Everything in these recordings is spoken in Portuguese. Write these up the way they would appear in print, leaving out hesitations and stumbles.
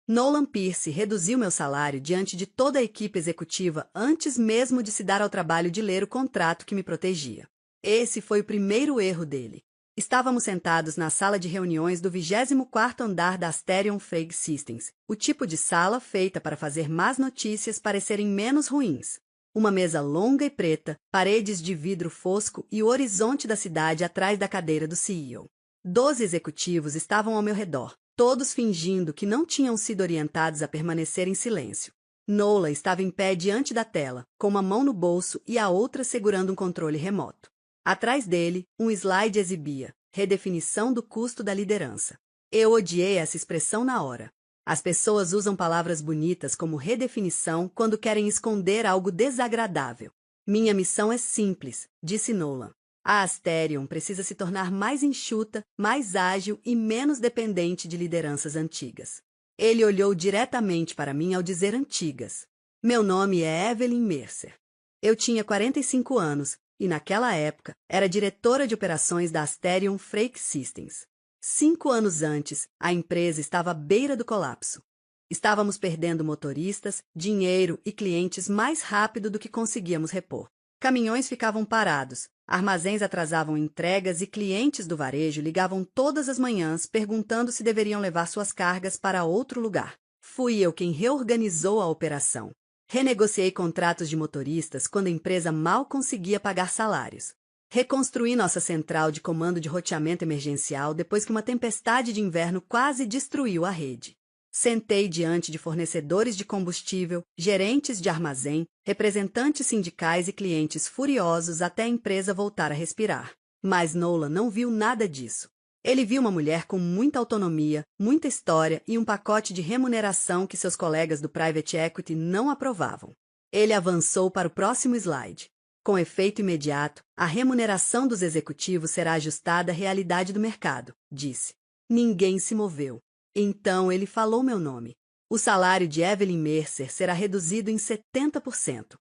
Nolan Pierce reduziu meu salário diante de toda a equipe executiva antes mesmo de se dar ao trabalho de ler o contrato que me protegia. Esse foi o primeiro erro dele. Estávamos sentados na sala de reuniões do 24º andar da Asterion Freight Systems, o tipo de sala feita para fazer más notícias parecerem menos ruins. Uma mesa longa e preta, paredes de vidro fosco e o horizonte da cidade atrás da cadeira do CEO. 12 executivos estavam ao meu redor, todos fingindo que não tinham sido orientados a permanecer em silêncio. Nolan estava em pé diante da tela, com uma mão no bolso e a outra segurando um controle remoto. Atrás dele, um slide exibia redefinição do custo da liderança. Eu odiei essa expressão na hora. As pessoas usam palavras bonitas como redefinição quando querem esconder algo desagradável. Minha missão é simples, disse Nolan. A Asterion precisa se tornar mais enxuta, mais ágil e menos dependente de lideranças antigas. Ele olhou diretamente para mim ao dizer antigas. Meu nome é Evelyn Mercer. Eu tinha 45 anos e, naquela época, era diretora de operações da Asterion Freight Systems. 5 anos antes, a empresa estava à beira do colapso. Estávamos perdendo motoristas, dinheiro e clientes mais rápido do que conseguíamos repor. Caminhões ficavam parados, armazéns atrasavam entregas e clientes do varejo ligavam todas as manhãs perguntando se deveriam levar suas cargas para outro lugar. Fui eu quem reorganizou a operação. Renegociei contratos de motoristas quando a empresa mal conseguia pagar salários. Reconstruí nossa central de comando de roteamento emergencial depois que uma tempestade de inverno quase destruiu a rede. Sentei diante de fornecedores de combustível, gerentes de armazém, representantes sindicais e clientes furiosos até a empresa voltar a respirar. Mas Nolan não viu nada disso. Ele viu uma mulher com muita autonomia, muita história e um pacote de remuneração que seus colegas do Private Equity não aprovavam. Ele avançou para o próximo slide. Com efeito imediato, a remuneração dos executivos será ajustada à realidade do mercado, disse. Ninguém se moveu. Então ele falou meu nome. O salário de Evelyn Mercer será reduzido em 70%.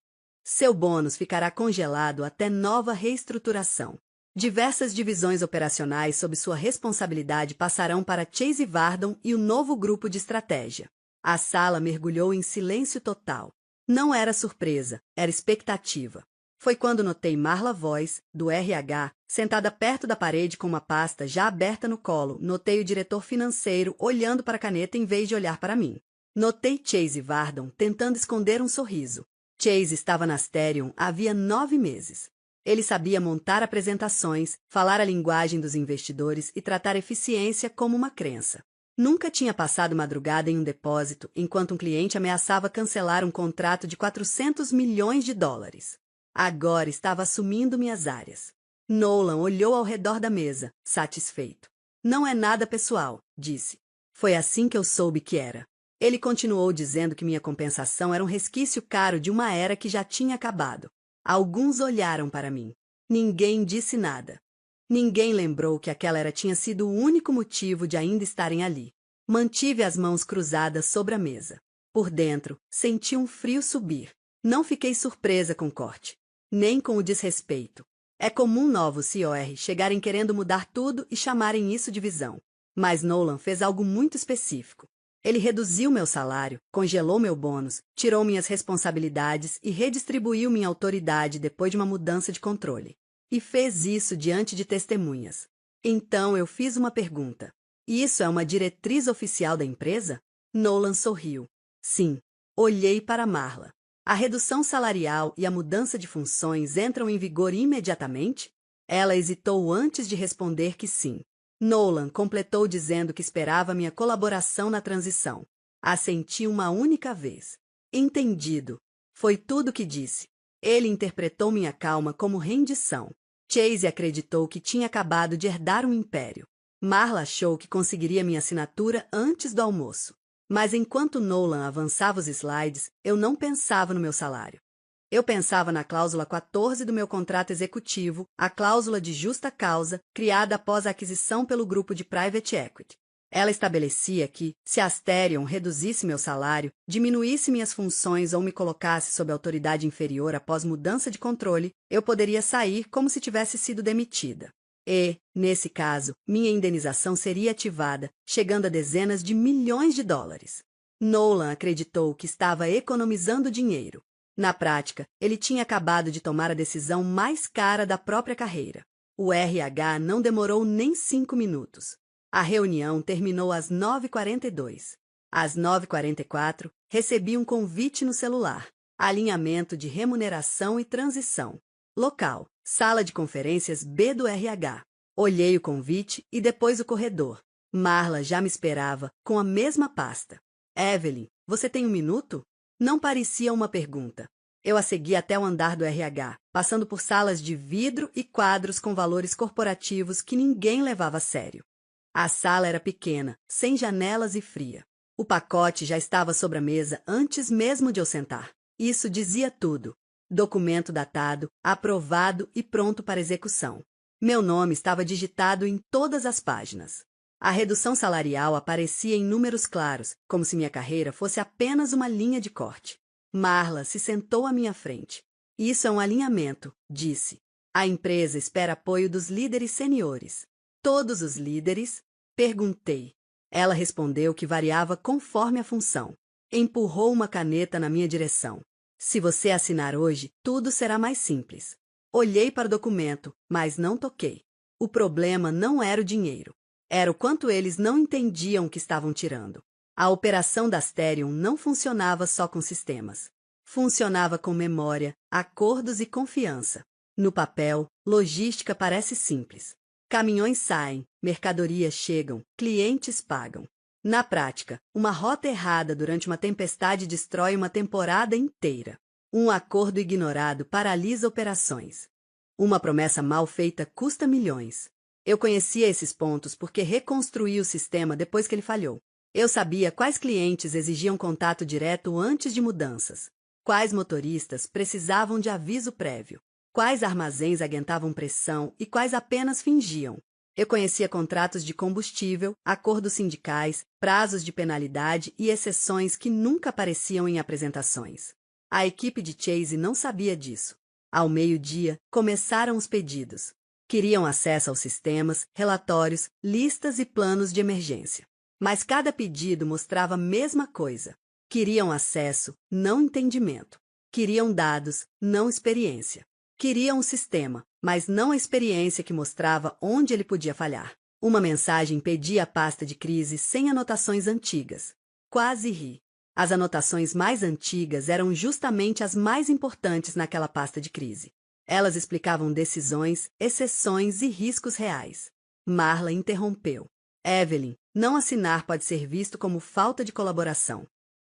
Seu bônus ficará congelado até nova reestruturação. Diversas divisões operacionais sob sua responsabilidade passarão para Chase Vardon e o novo grupo de estratégia. A sala mergulhou em silêncio total. Não era surpresa, era expectativa. Foi quando notei Marla Voice, do RH, sentada perto da parede com uma pasta já aberta no colo. Notei o diretor financeiro olhando para a caneta em vez de olhar para mim. Notei Chase Vardon tentando esconder um sorriso. Chase estava na Asterion havia 9 meses. Ele sabia montar apresentações, falar a linguagem dos investidores e tratar eficiência como uma crença. Nunca tinha passado madrugada em um depósito enquanto um cliente ameaçava cancelar um contrato de 400 milhões de dólares. Agora estava assumindo minhas áreas. Nolan olhou ao redor da mesa, satisfeito. Não é nada pessoal, disse. Foi assim que eu soube que era. Ele continuou dizendo que minha compensação era um resquício caro de uma era que já tinha acabado. Alguns olharam para mim. Ninguém disse nada. Ninguém lembrou que aquela era tinha sido o único motivo de ainda estarem ali. Mantive as mãos cruzadas sobre a mesa. Por dentro, senti um frio subir. Não fiquei surpresa com o corte, nem com o desrespeito. É comum novos COR chegarem querendo mudar tudo e chamarem isso de visão. Mas Nolan fez algo muito específico. Ele reduziu meu salário, congelou meu bônus, tirou minhas responsabilidades e redistribuiu minha autoridade depois de uma mudança de controle. E fez isso diante de testemunhas. Então eu fiz uma pergunta. Isso é uma diretriz oficial da empresa? Nolan sorriu. Sim. Olhei para Marla. A redução salarial e a mudança de funções entram em vigor imediatamente? Ela hesitou antes de responder que sim. Nolan completou dizendo que esperava minha colaboração na transição. Assenti uma única vez. Entendido. Foi tudo o que disse. Ele interpretou minha calma como rendição. Chase acreditou que tinha acabado de herdar um império. Marla achou que conseguiria minha assinatura antes do almoço. Mas enquanto Nolan avançava os slides, eu não pensava no meu salário. Eu pensava na cláusula 14 do meu contrato executivo, a cláusula de justa causa, criada após a aquisição pelo grupo de Private Equity. Ela estabelecia que, se a Asterion reduzisse meu salário, diminuísse minhas funções ou me colocasse sob autoridade inferior após mudança de controle, eu poderia sair como se tivesse sido demitida. E, nesse caso, minha indenização seria ativada, chegando a dezenas de milhões de dólares. Nolan acreditou que estava economizando dinheiro. Na prática, ele tinha acabado de tomar a decisão mais cara da própria carreira. O RH não demorou nem 5 minutos. A reunião terminou às 9h42. Às 9h44, recebi um convite no celular. Alinhamento de remuneração e transição. Local: sala de conferências B do RH. Olhei o convite e depois o corredor. Marla já me esperava, com a mesma pasta. Evelyn, você tem um minuto? Não parecia uma pergunta. Eu a segui até o andar do RH, passando por salas de vidro e quadros com valores corporativos que ninguém levava a sério. A sala era pequena, sem janelas e fria. O pacote já estava sobre a mesa antes mesmo de eu sentar. Isso dizia tudo. Documento datado, aprovado e pronto para execução. Meu nome estava digitado em todas as páginas. A redução salarial aparecia em números claros, como se minha carreira fosse apenas uma linha de corte. Marla se sentou à minha frente. Isso é um alinhamento, disse. A empresa espera apoio dos líderes seniores. Todos os líderes? Perguntei. Ela respondeu que variava conforme a função. Empurrou uma caneta na minha direção. Se você assinar hoje, tudo será mais simples. Olhei para o documento, mas não toquei. O problema não era o dinheiro. Era o quanto eles não entendiam o que estavam tirando. A operação da Asterion não funcionava só com sistemas. Funcionava com memória, acordos e confiança. No papel, logística parece simples. Caminhões saem, mercadorias chegam, clientes pagam. Na prática, uma rota errada durante uma tempestade destrói uma temporada inteira. Um acordo ignorado paralisa operações. Uma promessa mal feita custa milhões. Eu conhecia esses pontos porque reconstruí o sistema depois que ele falhou. Eu sabia quais clientes exigiam contato direto antes de mudanças, quais motoristas precisavam de aviso prévio, quais armazéns aguentavam pressão e quais apenas fingiam. Eu conhecia contratos de combustível, acordos sindicais, prazos de penalidade e exceções que nunca apareciam em apresentações. A equipe de Chase não sabia disso. Ao meio-dia, começaram os pedidos. Queriam acesso aos sistemas, relatórios, listas e planos de emergência. Mas cada pedido mostrava a mesma coisa. Queriam acesso, não entendimento. Queriam dados, não experiência. Queriam um sistema, mas não a experiência que mostrava onde ele podia falhar. Uma mensagem pedia a pasta de crise sem anotações antigas. Quase ri. As anotações mais antigas eram justamente as mais importantes naquela pasta de crise. Elas explicavam decisões, exceções e riscos reais. Marla interrompeu. Evelyn, não assinar pode ser visto como falta de colaboração.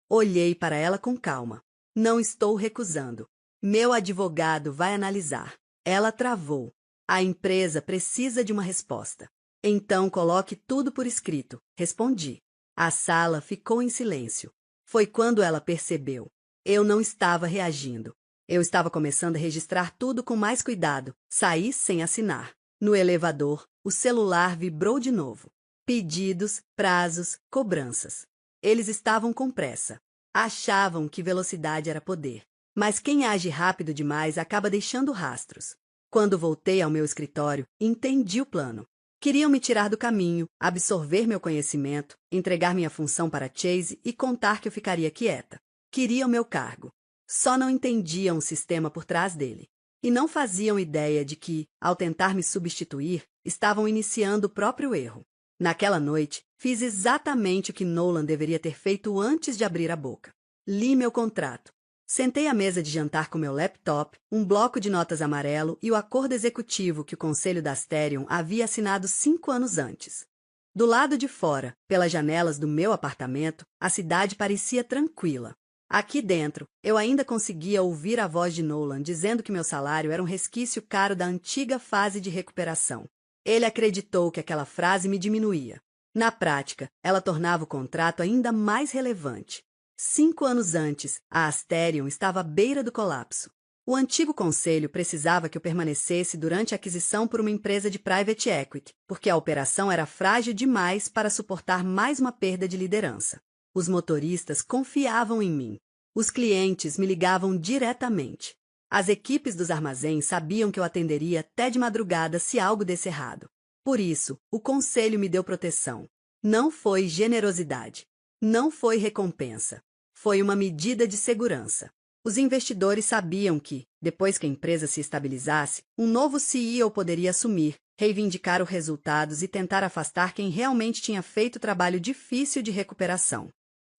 Olhei para ela com calma. Não estou recusando. Meu advogado vai analisar. Ela travou. A empresa precisa de uma resposta. Então coloque tudo por escrito, respondi. A sala ficou em silêncio. Foi quando ela percebeu. Eu não estava reagindo. Eu estava começando a registrar tudo com mais cuidado. Saí sem assinar. No elevador, o celular vibrou de novo. Pedidos, prazos, cobranças. Eles estavam com pressa. Achavam que velocidade era poder. Mas quem age rápido demais acaba deixando rastros. Quando voltei ao meu escritório, entendi o plano. Queriam me tirar do caminho, absorver meu conhecimento, entregar minha função para Chase e contar que eu ficaria quieta. Queriam meu cargo. Só não entendiam o sistema por trás dele. E não faziam ideia de que, ao tentar me substituir, estavam iniciando o próprio erro. Naquela noite, fiz exatamente o que Nolan deveria ter feito antes de abrir a boca. Li meu contrato. Sentei à mesa de jantar com meu laptop, um bloco de notas amarelo e o acordo executivo que o Conselho da Asterion havia assinado 5 anos antes. Do lado de fora, pelas janelas do meu apartamento, a cidade parecia tranquila. Aqui dentro, eu ainda conseguia ouvir a voz de Nolan dizendo que meu salário era um resquício caro da antiga fase de recuperação. Ele acreditou que aquela frase me diminuía. Na prática, ela tornava o contrato ainda mais relevante. 5 anos antes, a Asterion estava à beira do colapso. O antigo conselho precisava que eu permanecesse durante a aquisição por uma empresa de private equity, porque a operação era frágil demais para suportar mais uma perda de liderança. Os motoristas confiavam em mim. Os clientes me ligavam diretamente. As equipes dos armazéns sabiam que eu atenderia até de madrugada se algo desse errado. Por isso, o conselho me deu proteção. Não foi generosidade. Não foi recompensa. Foi uma medida de segurança. Os investidores sabiam que, depois que a empresa se estabilizasse, um novo CEO poderia assumir, reivindicar os resultados e tentar afastar quem realmente tinha feito o trabalho difícil de recuperação.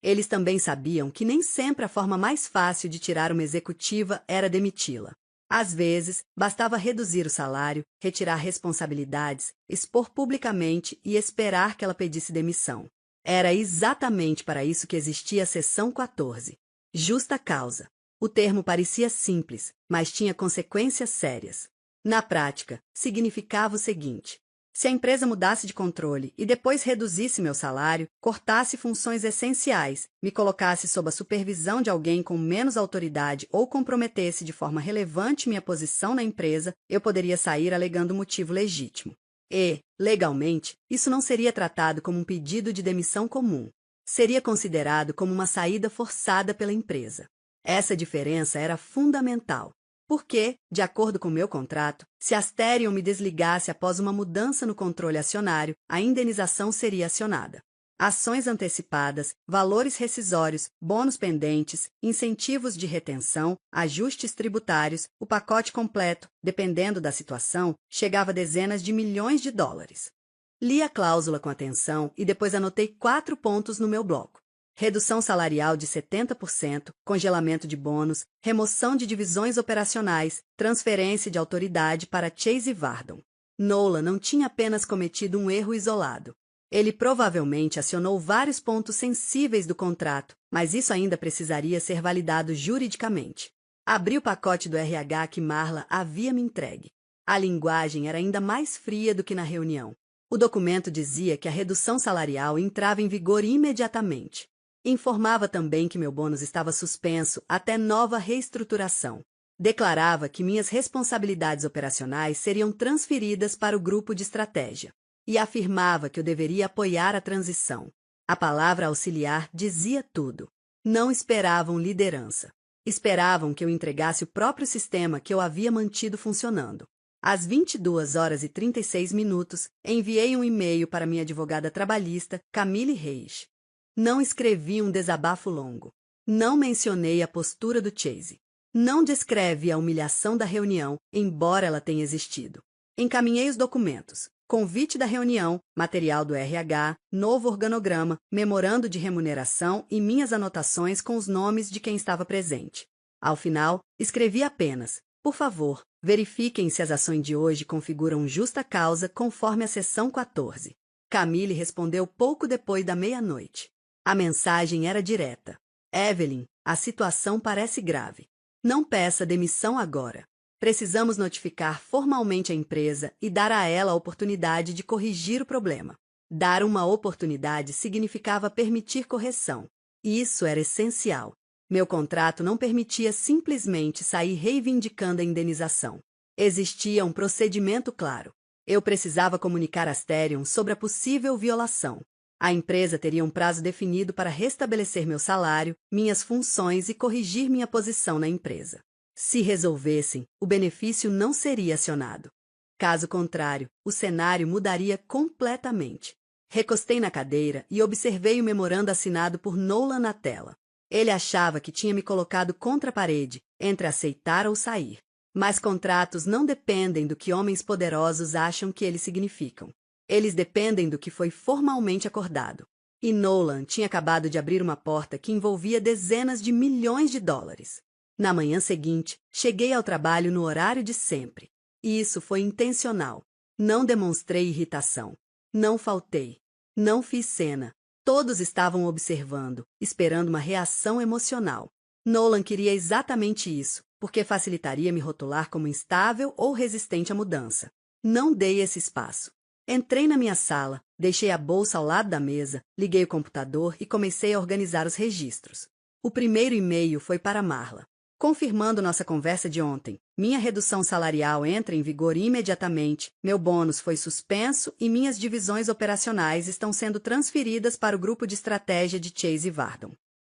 Eles também sabiam que nem sempre a forma mais fácil de tirar uma executiva era demiti-la. Às vezes, bastava reduzir o salário, retirar responsabilidades, expor publicamente e esperar que ela pedisse demissão. Era exatamente para isso que existia a seção 14. Justa causa. O termo parecia simples, mas tinha consequências sérias. Na prática, significava o seguinte: se a empresa mudasse de controle e depois reduzisse meu salário, cortasse funções essenciais, me colocasse sob a supervisão de alguém com menos autoridade ou comprometesse de forma relevante minha posição na empresa, eu poderia sair alegando motivo legítimo. E, legalmente, isso não seria tratado como um pedido de demissão comum. Seria considerado como uma saída forçada pela empresa. Essa diferença era fundamental. Porque, de acordo com meu contrato, se a Asterion me desligasse após uma mudança no controle acionário, a indenização seria acionada. Ações antecipadas, valores rescisórios, bônus pendentes, incentivos de retenção, ajustes tributários, o pacote completo, dependendo da situação, chegava a dezenas de milhões de dólares. Li a cláusula com atenção e depois anotei 4 pontos no meu bloco. Redução salarial de 70%, congelamento de bônus, remoção de divisões operacionais, transferência de autoridade para Chase Vardon. Nolan não tinha apenas cometido um erro isolado. Ele provavelmente acionou vários pontos sensíveis do contrato, mas isso ainda precisaria ser validado juridicamente. Abri o pacote do RH que Marla havia me entregue. A linguagem era ainda mais fria do que na reunião. O documento dizia que a redução salarial entrava em vigor imediatamente. Informava também que meu bônus estava suspenso até nova reestruturação. Declarava que minhas responsabilidades operacionais seriam transferidas para o grupo de estratégia. E afirmava que eu deveria apoiar a transição. A palavra auxiliar dizia tudo. Não esperavam liderança. Esperavam que eu entregasse o próprio sistema que eu havia mantido funcionando. Às 22h36, enviei um e-mail para minha advogada trabalhista, Camille Reis. Não escrevi um desabafo longo. Não mencionei a postura do Chase. Não descrevi a humilhação da reunião, embora ela tenha existido. Encaminhei os documentos. Convite da reunião, material do RH, novo organograma, memorando de remuneração e minhas anotações com os nomes de quem estava presente. Ao final, escrevi apenas: por favor, verifiquem se as ações de hoje configuram justa causa conforme a seção 14. Camille respondeu pouco depois da meia-noite. A mensagem era direta. Evelyn, a situação parece grave. Não peça demissão agora. Precisamos notificar formalmente a empresa e dar a ela a oportunidade de corrigir o problema. Dar uma oportunidade significava permitir correção. E isso era essencial. Meu contrato não permitia simplesmente sair reivindicando a indenização. Existia um procedimento claro. Eu precisava comunicar a Asterion sobre a possível violação. A empresa teria um prazo definido para restabelecer meu salário, minhas funções e corrigir minha posição na empresa. Se resolvessem, o benefício não seria acionado. Caso contrário, o cenário mudaria completamente. Recostei na cadeira e observei o memorando assinado por Nolan na tela. Ele achava que tinha me colocado contra a parede, entre aceitar ou sair. Mas contratos não dependem do que homens poderosos acham que eles significam. Eles dependem do que foi formalmente acordado. E Nolan tinha acabado de abrir uma porta que envolvia dezenas de milhões de dólares. Na manhã seguinte, cheguei ao trabalho no horário de sempre. E isso foi intencional. Não demonstrei irritação. Não faltei. Não fiz cena. Todos estavam observando, esperando uma reação emocional. Nolan queria exatamente isso, porque facilitaria me rotular como instável ou resistente à mudança. Não dei esse espaço. Entrei na minha sala, deixei a bolsa ao lado da mesa, liguei o computador e comecei a organizar os registros. O primeiro e-mail foi para Marla. Confirmando nossa conversa de ontem, minha redução salarial entra em vigor imediatamente, meu bônus foi suspenso e minhas divisões operacionais estão sendo transferidas para o grupo de estratégia de Chase Vardon.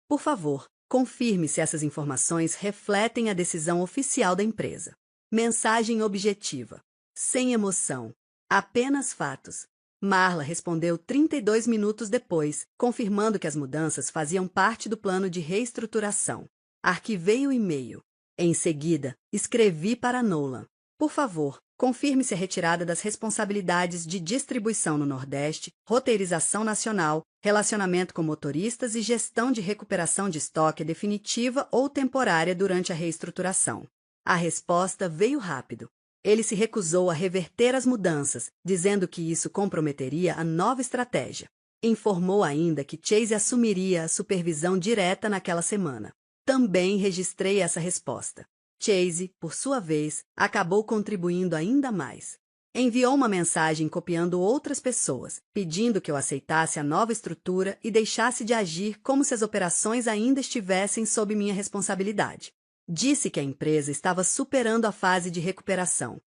Por favor, confirme se essas informações refletem a decisão oficial da empresa. Mensagem objetiva. Sem emoção. Apenas fatos. Marla respondeu 32 minutos depois, confirmando que as mudanças faziam parte do plano de reestruturação. Arquivei o e-mail. Em seguida, escrevi para Nolan. Por favor, confirme-se a retirada das responsabilidades de distribuição no Nordeste, roteirização nacional, relacionamento com motoristas e gestão de recuperação de estoque definitiva ou temporária durante a reestruturação. A resposta veio rápido. Ele se recusou a reverter as mudanças, dizendo que isso comprometeria a nova estratégia. Informou ainda que Chase assumiria a supervisão direta naquela semana. Também registrei essa resposta. Chase, por sua vez, acabou contribuindo ainda mais. Enviou uma mensagem copiando outras pessoas, pedindo que eu aceitasse a nova estrutura e deixasse de agir como se as operações ainda estivessem sob minha responsabilidade. Disse que a empresa estava superando a fase de recuperação.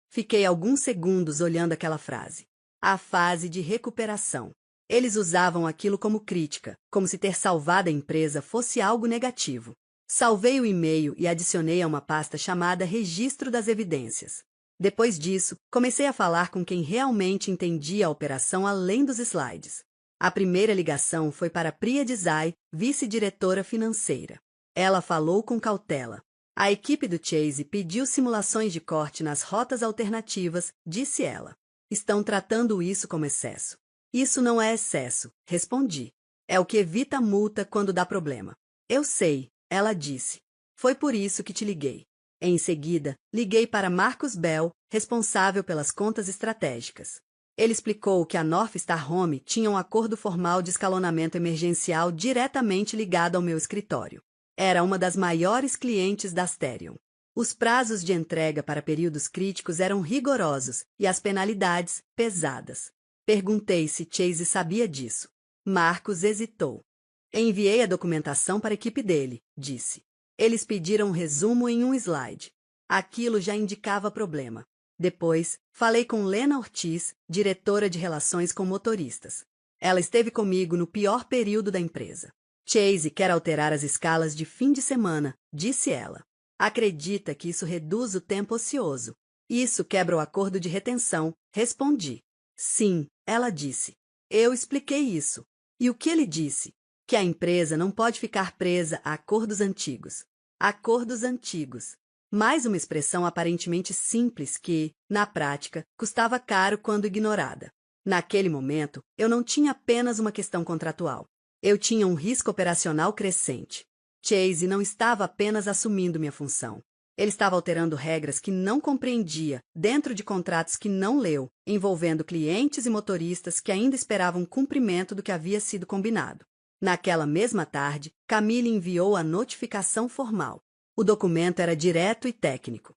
Fiquei alguns segundos olhando aquela frase. A fase de recuperação. Eles usavam aquilo como crítica, como se ter salvado a empresa fosse algo negativo. Salvei o e-mail e adicionei a uma pasta chamada Registro das Evidências. Depois disso, comecei a falar com quem realmente entendia a operação além dos slides. A primeira ligação foi para Priya Desai, vice-diretora financeira. Ela falou com cautela. A equipe do Chase pediu simulações de corte nas rotas alternativas, disse ela. Estão tratando isso como excesso. Isso não é excesso, respondi. É o que evita multa quando dá problema. Eu sei, ela disse. Foi por isso que te liguei. Em seguida, liguei para Marcus Bell, responsável pelas contas estratégicas. Ele explicou que a North Star Home tinha um acordo formal de escalonamento emergencial diretamente ligado ao meu escritório. Era uma das maiores clientes da Asterion. Os prazos de entrega para períodos críticos eram rigorosos e as penalidades, pesadas. Perguntei se Chase sabia disso. Marcus hesitou. Enviei a documentação para a equipe dele, disse. Eles pediram um resumo em um slide. Aquilo já indicava problema. Depois, falei com Lena Ortiz, diretora de relações com motoristas. Ela esteve comigo no pior período da empresa. Chase quer alterar as escalas de fim de semana, disse ela. Acredita que isso reduz o tempo ocioso. Isso quebra o acordo de retenção, respondi. Sim, ela disse. Eu expliquei isso. E o que ele disse? Que a empresa não pode ficar presa a acordos antigos. Acordos antigos. Mais uma expressão aparentemente simples que, na prática, custava caro quando ignorada. Naquele momento, eu não tinha apenas uma questão contratual. Eu tinha um risco operacional crescente. Chase não estava apenas assumindo minha função. Ele estava alterando regras que não compreendia, dentro de contratos que não leu, envolvendo clientes e motoristas que ainda esperavam cumprimento do que havia sido combinado. Naquela mesma tarde, Camille enviou a notificação formal. O documento era direto e técnico.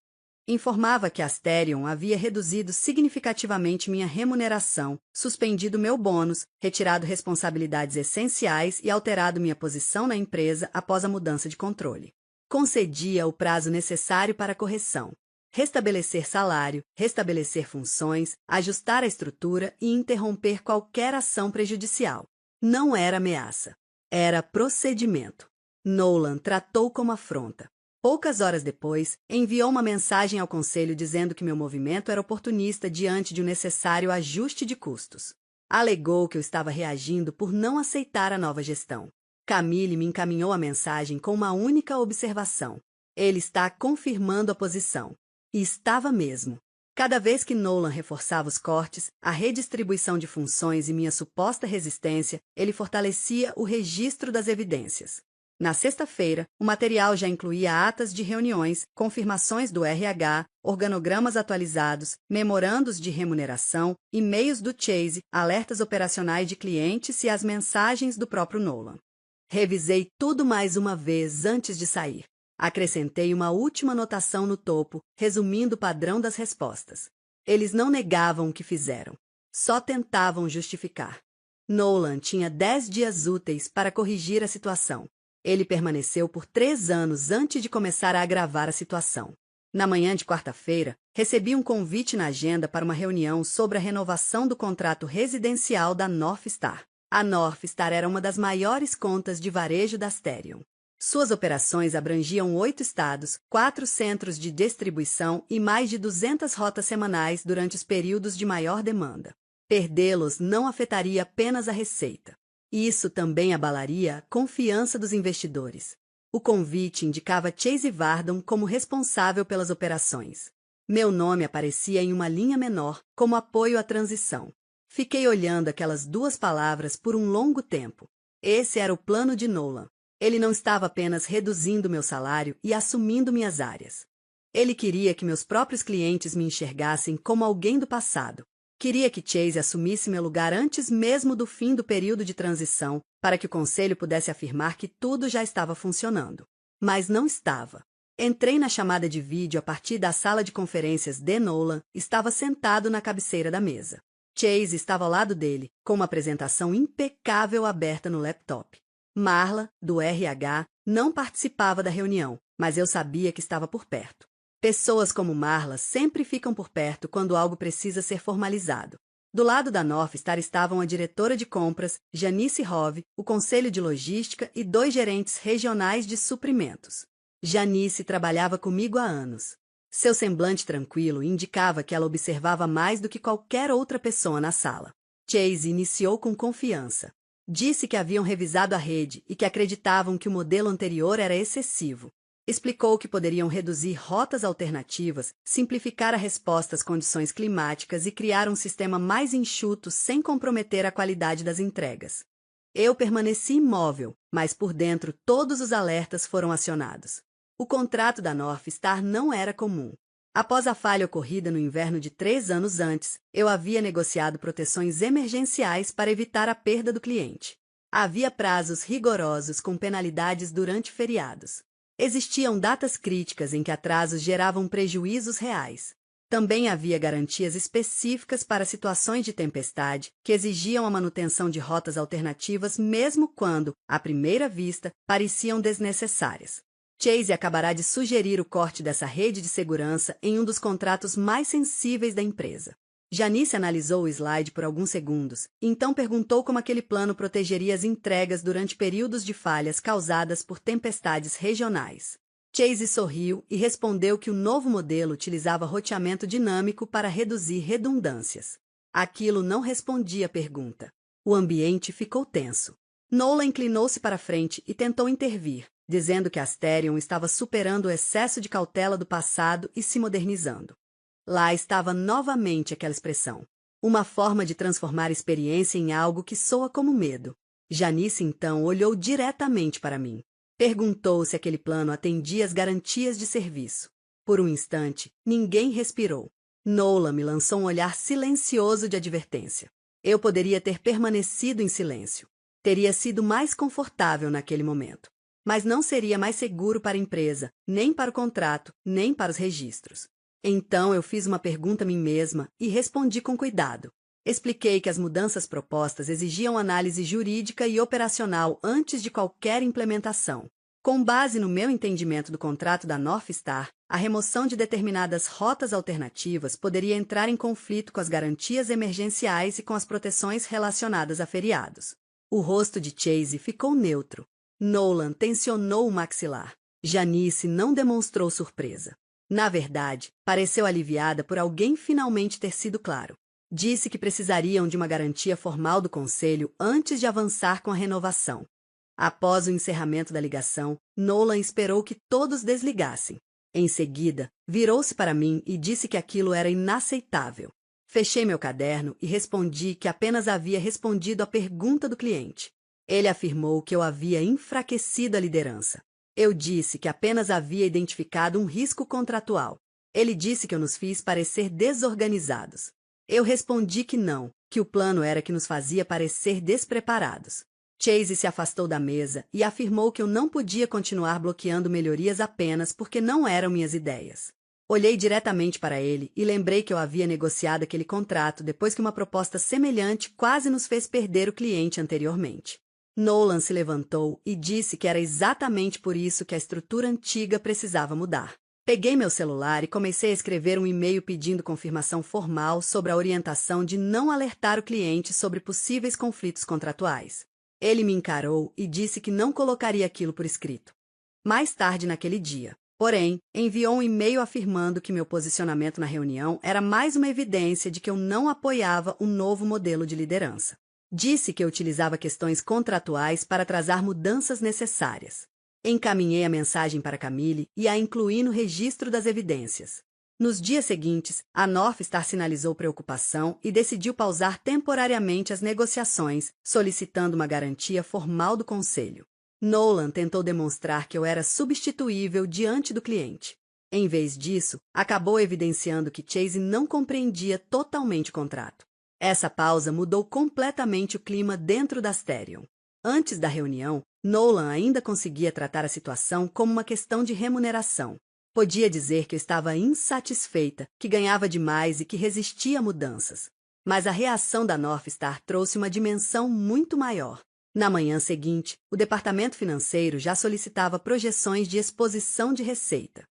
Informava que a Asterion havia reduzido significativamente minha remuneração, suspendido meu bônus, retirado responsabilidades essenciais e alterado minha posição na empresa após a mudança de controle. Concedia o prazo necessário para a correção, restabelecer salário, restabelecer funções, ajustar a estrutura e interromper qualquer ação prejudicial. Não era ameaça. Era procedimento. Nolan tratou como afronta. Poucas horas depois, enviou uma mensagem ao conselho dizendo que meu movimento era oportunista diante de um necessário ajuste de custos. Alegou que eu estava reagindo por não aceitar a nova gestão. Camille me encaminhou a mensagem com uma única observação. Ele está confirmando a posição. E estava mesmo. Cada vez que Nolan reforçava os cortes, a redistribuição de funções e minha suposta resistência, ele fortalecia o registro das evidências. Na sexta-feira, o material já incluía atas de reuniões, confirmações do RH, organogramas atualizados, memorandos de remuneração, e-mails do Chase, alertas operacionais de clientes e as mensagens do próprio Nolan. Revisei tudo mais uma vez antes de sair. Acrescentei uma última anotação no topo, resumindo o padrão das respostas. Eles não negavam o que fizeram, só tentavam justificar. Nolan tinha 10 dias úteis para corrigir a situação. Ele permaneceu por 3 anos antes de começar a agravar a situação. Na manhã de quarta-feira, recebi um convite na agenda para uma reunião sobre a renovação do contrato residencial da North Star. A North Star era uma das maiores contas de varejo da Asterion. Suas operações abrangiam 8 estados, 4 centros de distribuição e mais de 200 rotas semanais durante os períodos de maior demanda. Perdê-los não afetaria apenas a receita. Isso também abalaria a confiança dos investidores. O convite indicava Chase Vardon como responsável pelas operações. Meu nome aparecia em uma linha menor, como apoio à transição. Fiquei olhando aquelas duas palavras por um longo tempo. Esse era o plano de Nolan. Ele não estava apenas reduzindo meu salário e assumindo minhas áreas. Ele queria que meus próprios clientes me enxergassem como alguém do passado. Queria que Chase assumisse meu lugar antes mesmo do fim do período de transição, para que o conselho pudesse afirmar que tudo já estava funcionando. Mas não estava. Entrei na chamada de vídeo a partir da sala de conferências de Nolan, estava sentado na cabeceira da mesa. Chase estava ao lado dele, com uma apresentação impecável aberta no laptop. Marla, do RH, não participava da reunião, mas eu sabia que estava por perto. Pessoas como Marla sempre ficam por perto quando algo precisa ser formalizado. Do lado da North Star estavam a diretora de compras, Janice Hove, o conselho de logística e 2 gerentes regionais de suprimentos. Janice trabalhava comigo há anos. Seu semblante tranquilo indicava que ela observava mais do que qualquer outra pessoa na sala. Chase iniciou com confiança. Disse que haviam revisado a rede e que acreditavam que o modelo anterior era excessivo. Explicou que poderiam reduzir rotas alternativas, simplificar a resposta às condições climáticas e criar um sistema mais enxuto sem comprometer a qualidade das entregas. Eu permaneci imóvel, mas por dentro todos os alertas foram acionados. O contrato da North Star não era comum. Após a falha ocorrida no inverno de 3 anos antes, eu havia negociado proteções emergenciais para evitar a perda do cliente. Havia prazos rigorosos com penalidades durante feriados. Existiam datas críticas em que atrasos geravam prejuízos reais. Também havia garantias específicas para situações de tempestade que exigiam a manutenção de rotas alternativas mesmo quando, à primeira vista, pareciam desnecessárias. Chase acabará de sugerir o corte dessa rede de segurança em um dos contratos mais sensíveis da empresa. Janice analisou o slide por alguns segundos, então perguntou como aquele plano protegeria as entregas durante períodos de falhas causadas por tempestades regionais. Chase sorriu e respondeu que o novo modelo utilizava roteamento dinâmico para reduzir redundâncias. Aquilo não respondia à pergunta. O ambiente ficou tenso. Nolan inclinou-se para frente e tentou intervir, dizendo que Asterion estava superando o excesso de cautela do passado e se modernizando. Lá estava novamente aquela expressão. Uma forma de transformar a experiência em algo que soa como medo. Janice, então, olhou diretamente para mim. Perguntou se aquele plano atendia às garantias de serviço. Por um instante, ninguém respirou. Nolan me lançou um olhar silencioso de advertência. Eu poderia ter permanecido em silêncio. Teria sido mais confortável naquele momento. Mas não seria mais seguro para a empresa, nem para o contrato, nem para os registros. Então eu fiz uma pergunta a mim mesma e respondi com cuidado. Expliquei que as mudanças propostas exigiam análise jurídica e operacional antes de qualquer implementação. Com base no meu entendimento do contrato da North Star, a remoção de determinadas rotas alternativas poderia entrar em conflito com as garantias emergenciais e com as proteções relacionadas a feriados. O rosto de Chase ficou neutro. Nolan tensionou o maxilar. Janice não demonstrou surpresa. Na verdade, pareceu aliviada por alguém finalmente ter sido claro. Disse que precisariam de uma garantia formal do conselho antes de avançar com a renovação. Após o encerramento da ligação, Nolan esperou que todos desligassem. Em seguida, virou-se para mim e disse que aquilo era inaceitável. Fechei meu caderno e respondi que apenas havia respondido à pergunta do cliente. Ele afirmou que eu havia enfraquecido a liderança. Eu disse que apenas havia identificado um risco contratual. Ele disse que eu nos fiz parecer desorganizados. Eu respondi que não, que o plano era que nos fazia parecer despreparados. Chase se afastou da mesa e afirmou que eu não podia continuar bloqueando melhorias apenas porque não eram minhas ideias. Olhei diretamente para ele e lembrei que eu havia negociado aquele contrato depois que uma proposta semelhante quase nos fez perder o cliente anteriormente. Nolan se levantou e disse que era exatamente por isso que a estrutura antiga precisava mudar. Peguei meu celular e comecei a escrever um e-mail pedindo confirmação formal sobre a orientação de não alertar o cliente sobre possíveis conflitos contratuais. Ele me encarou e disse que não colocaria aquilo por escrito. Mais tarde naquele dia, Porém, enviou um e-mail afirmando que meu posicionamento na reunião era mais uma evidência de que eu não apoiava o novo modelo de liderança. Disse que eu utilizava questões contratuais para atrasar mudanças necessárias. Encaminhei a mensagem para Camille e a incluí no registro das evidências. Nos dias seguintes, a North Star sinalizou preocupação e decidiu pausar temporariamente as negociações, solicitando uma garantia formal do conselho. Nolan tentou demonstrar que eu era substituível diante do cliente. Em vez disso, acabou evidenciando que Chase não compreendia totalmente o contrato. Essa pausa mudou completamente o clima dentro da Asterion. Antes da reunião, Nolan ainda conseguia tratar a situação como uma questão de remuneração. Podia dizer que eu estava insatisfeita, que ganhava demais e que resistia a mudanças. Mas a reação da North Star trouxe uma dimensão muito maior. Na manhã seguinte, o departamento financeiro já solicitava projeções de exposição de receita.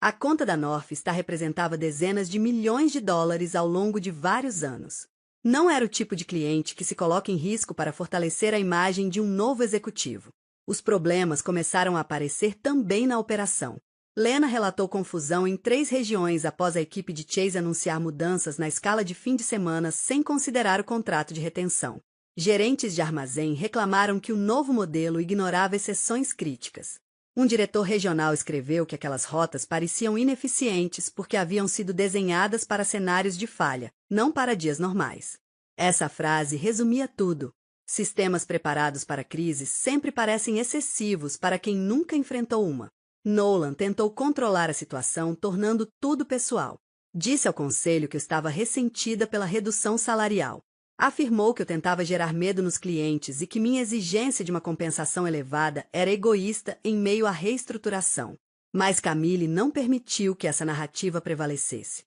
A conta da North Star representava dezenas de milhões de dólares ao longo de vários anos. Não era o tipo de cliente que se coloca em risco para fortalecer a imagem de um novo executivo. Os problemas começaram a aparecer também na operação. Lena relatou confusão em 3 regiões após a equipe de Chase anunciar mudanças na escala de fim de semana sem considerar o contrato de retenção. Gerentes de armazém reclamaram que o novo modelo ignorava exceções críticas. Um diretor regional escreveu que aquelas rotas pareciam ineficientes porque haviam sido desenhadas para cenários de falha, não para dias normais. Essa frase resumia tudo. Sistemas preparados para crises sempre parecem excessivos para quem nunca enfrentou uma. Nolan tentou controlar a situação, tornando tudo pessoal. Disse ao conselho que eu estava ressentida pela redução salarial. Afirmou que eu tentava gerar medo nos clientes e que minha exigência de uma compensação elevada era egoísta em meio à reestruturação. Mas Camille não permitiu que essa narrativa prevalecesse.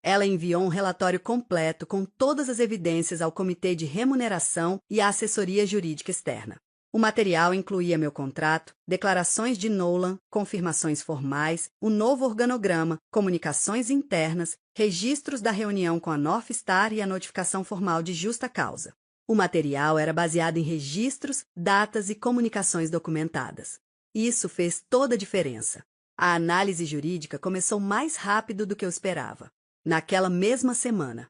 Ela enviou um relatório completo com todas as evidências ao Comitê de Remuneração e à assessoria jurídica externa. O material incluía meu contrato, declarações de Nolan, confirmações formais, o novo organograma, comunicações internas, registros da reunião com a North Star e a notificação formal de justa causa. O material era baseado em registros, datas e comunicações documentadas. Isso fez toda a diferença. A análise jurídica começou mais rápido do que eu esperava. Naquela mesma semana,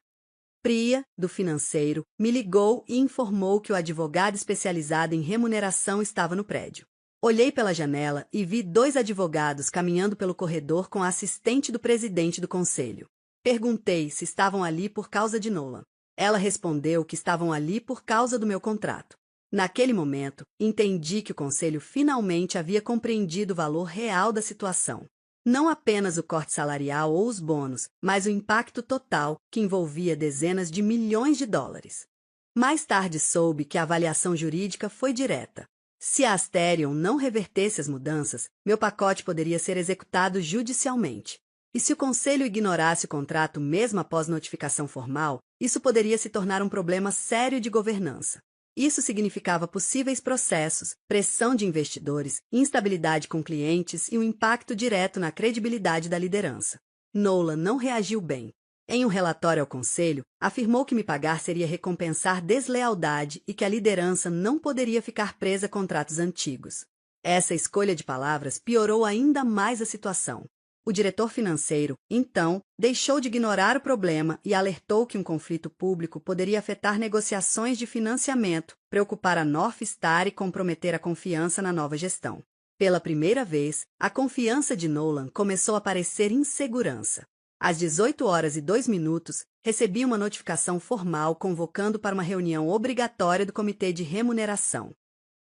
Priya, do financeiro, me ligou e informou que o advogado especializado em remuneração estava no prédio. Olhei pela janela e vi 2 advogados caminhando pelo corredor com a assistente do presidente do conselho. Perguntei se estavam ali por causa de Nolan. Ela respondeu que estavam ali por causa do meu contrato. Naquele momento, entendi que o conselho finalmente havia compreendido o valor real da situação. Não apenas o corte salarial ou os bônus, mas o impacto total, que envolvia dezenas de milhões de dólares. Mais tarde soube que a avaliação jurídica foi direta. Se a Asterion não revertesse as mudanças, meu pacote poderia ser executado judicialmente. E se o conselho ignorasse o contrato mesmo após notificação formal, isso poderia se tornar um problema sério de governança. Isso significava possíveis processos, pressão de investidores, instabilidade com clientes e um impacto direto na credibilidade da liderança. Nolan não reagiu bem. Em um relatório ao conselho, afirmou que me pagar seria recompensar deslealdade e que a liderança não poderia ficar presa a contratos antigos. Essa escolha de palavras piorou ainda mais a situação. O diretor financeiro, então, deixou de ignorar o problema e alertou que um conflito público poderia afetar negociações de financiamento, preocupar a North Star e comprometer a confiança na nova gestão. Pela primeira vez, a confiança de Nolan começou a parecer insegurança. Às 18h02, recebi uma notificação formal convocando para uma reunião obrigatória do Comitê de Remuneração.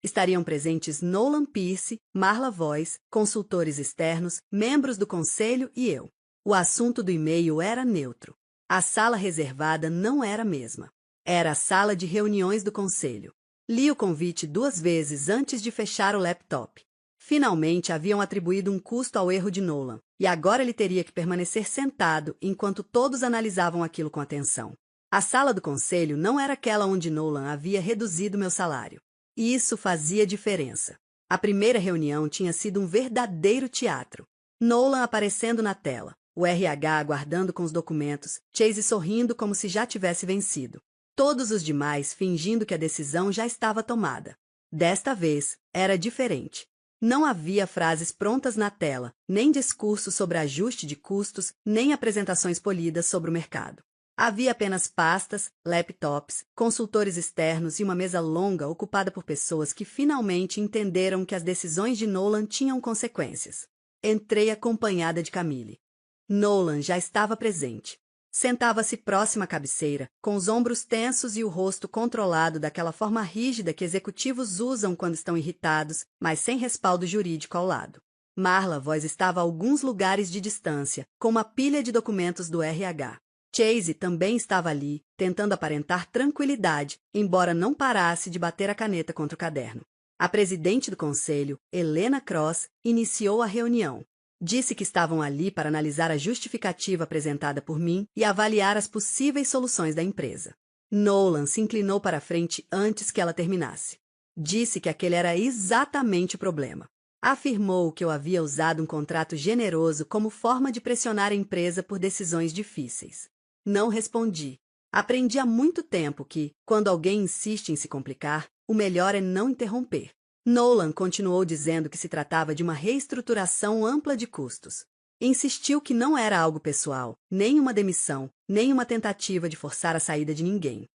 Estariam presentes Nolan Pierce, Marla Voice, consultores externos, membros do conselho e eu. O assunto do e-mail era neutro. A sala reservada não era a mesma. Era a sala de reuniões do conselho. Li o convite 2 vezes antes de fechar o laptop. Finalmente haviam atribuído um custo ao erro de Nolan, e agora ele teria que permanecer sentado enquanto todos analisavam aquilo com atenção. A sala do conselho não era aquela onde Nolan havia reduzido meu salário. E isso fazia diferença. A primeira reunião tinha sido um verdadeiro teatro. Nolan aparecendo na tela, o RH aguardando com os documentos, Chase sorrindo como se já tivesse vencido. Todos os demais fingindo que a decisão já estava tomada. Desta vez, era diferente. Não havia frases prontas na tela, nem discurso sobre ajuste de custos, nem apresentações polidas sobre o mercado. Havia apenas pastas, laptops, consultores externos e uma mesa longa ocupada por pessoas que finalmente entenderam que as decisões de Nolan tinham consequências. Entrei acompanhada de Camille. Nolan já estava presente. Sentava-se próxima à cabeceira, com os ombros tensos e o rosto controlado daquela forma rígida que executivos usam quando estão irritados, mas sem respaldo jurídico ao lado. Marla Voz estava a alguns lugares de distância, com uma pilha de documentos do RH. Chase também estava ali, tentando aparentar tranquilidade, embora não parasse de bater a caneta contra o caderno. A presidente do conselho, Helena Cross, iniciou a reunião. Disse que estavam ali para analisar a justificativa apresentada por mim e avaliar as possíveis soluções da empresa. Nolan se inclinou para a frente antes que ela terminasse. Disse que aquele era exatamente o problema. Afirmou que eu havia usado um contrato generoso como forma de pressionar a empresa por decisões difíceis. Não respondi. Aprendi há muito tempo que, quando alguém insiste em se complicar, o melhor é não interromper. Nolan continuou dizendo que se tratava de uma reestruturação ampla de custos. Insistiu que não era algo pessoal, nem uma demissão, nem uma tentativa de forçar a saída de ninguém.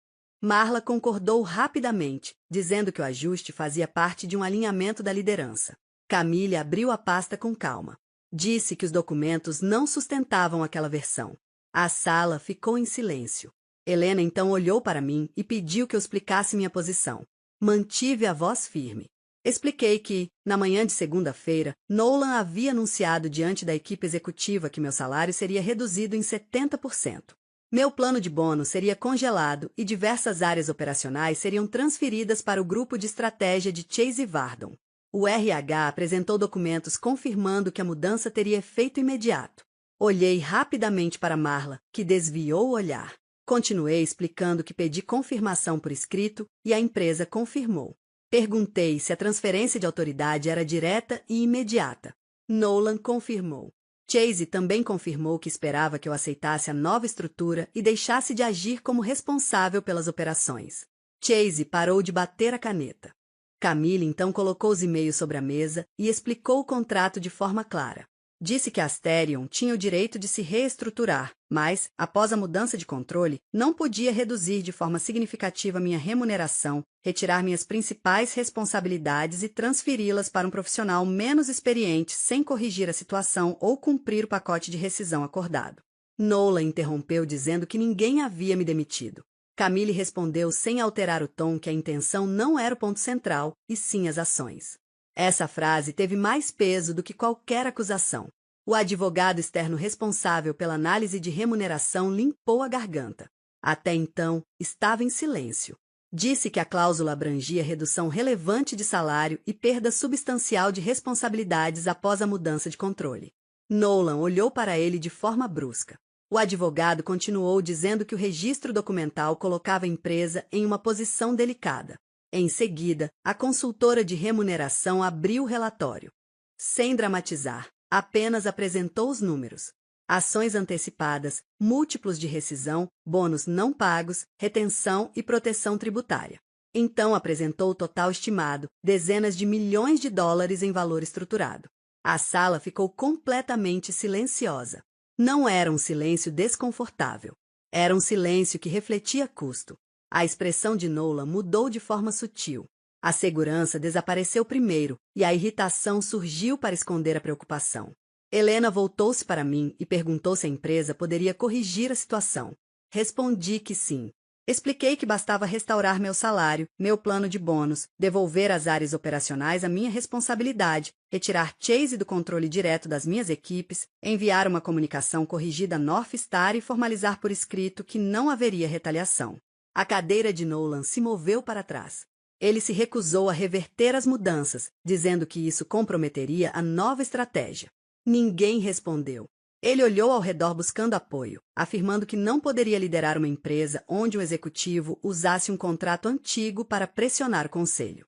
Marla concordou rapidamente, dizendo que o ajuste fazia parte de um alinhamento da liderança. Camille abriu a pasta com calma. Disse que os documentos não sustentavam aquela versão. A sala ficou em silêncio. Helena então olhou para mim e pediu que eu explicasse minha posição. Mantive a voz firme. Expliquei que, na manhã de segunda-feira, Nolan havia anunciado diante da equipe executiva que meu salário seria reduzido em 70%. Meu plano de bônus seria congelado e diversas áreas operacionais seriam transferidas para o grupo de estratégia de Chase Vardon. O RH apresentou documentos confirmando que a mudança teria efeito imediato. Olhei rapidamente para Marla, que desviou o olhar. Continuei explicando que pedi confirmação por escrito e a empresa confirmou. Perguntei se a transferência de autoridade era direta e imediata. Nolan confirmou. Chase também confirmou que esperava que eu aceitasse a nova estrutura e deixasse de agir como responsável pelas operações. Chase parou de bater a caneta. Camille então colocou os e-mails sobre a mesa e explicou o contrato de forma clara. Disse que a Asterion tinha o direito de se reestruturar, mas, após a mudança de controle, não podia reduzir de forma significativa minha remuneração, retirar minhas principais responsabilidades e transferi-las para um profissional menos experiente sem corrigir a situação ou cumprir o pacote de rescisão acordado. Nolan interrompeu dizendo que ninguém havia me demitido. Camille respondeu sem alterar o tom que a intenção não era o ponto central, e sim as ações. Essa frase teve mais peso do que qualquer acusação. O advogado externo responsável pela análise de remuneração limpou a garganta. Até então, estava em silêncio. Disse que a cláusula abrangia redução relevante de salário e perda substancial de responsabilidades após a mudança de controle. Nolan olhou para ele de forma brusca. O advogado continuou dizendo que o registro documental colocava a empresa em uma posição delicada. Em seguida, a consultora de remuneração abriu o relatório. Sem dramatizar, apenas apresentou os números. Ações antecipadas, múltiplos de rescisão, bônus não pagos, retenção e proteção tributária. Então apresentou o total estimado, dezenas de milhões de dólares em valor estruturado. A sala ficou completamente silenciosa. Não era um silêncio desconfortável. Era um silêncio que refletia custo. A expressão de Nolan mudou de forma sutil. A segurança desapareceu primeiro e a irritação surgiu para esconder a preocupação. Helena voltou-se para mim e perguntou se a empresa poderia corrigir a situação. Respondi que sim. Expliquei que bastava restaurar meu salário, meu plano de bônus, devolver às áreas operacionais a minha responsabilidade, retirar Chase do controle direto das minhas equipes, enviar uma comunicação corrigida à North Star e formalizar por escrito que não haveria retaliação. A cadeira de Nolan se moveu para trás. Ele se recusou a reverter as mudanças, dizendo que isso comprometeria a nova estratégia. Ninguém respondeu. Ele olhou ao redor buscando apoio, afirmando que não poderia liderar uma empresa onde um executivo usasse um contrato antigo para pressionar o conselho.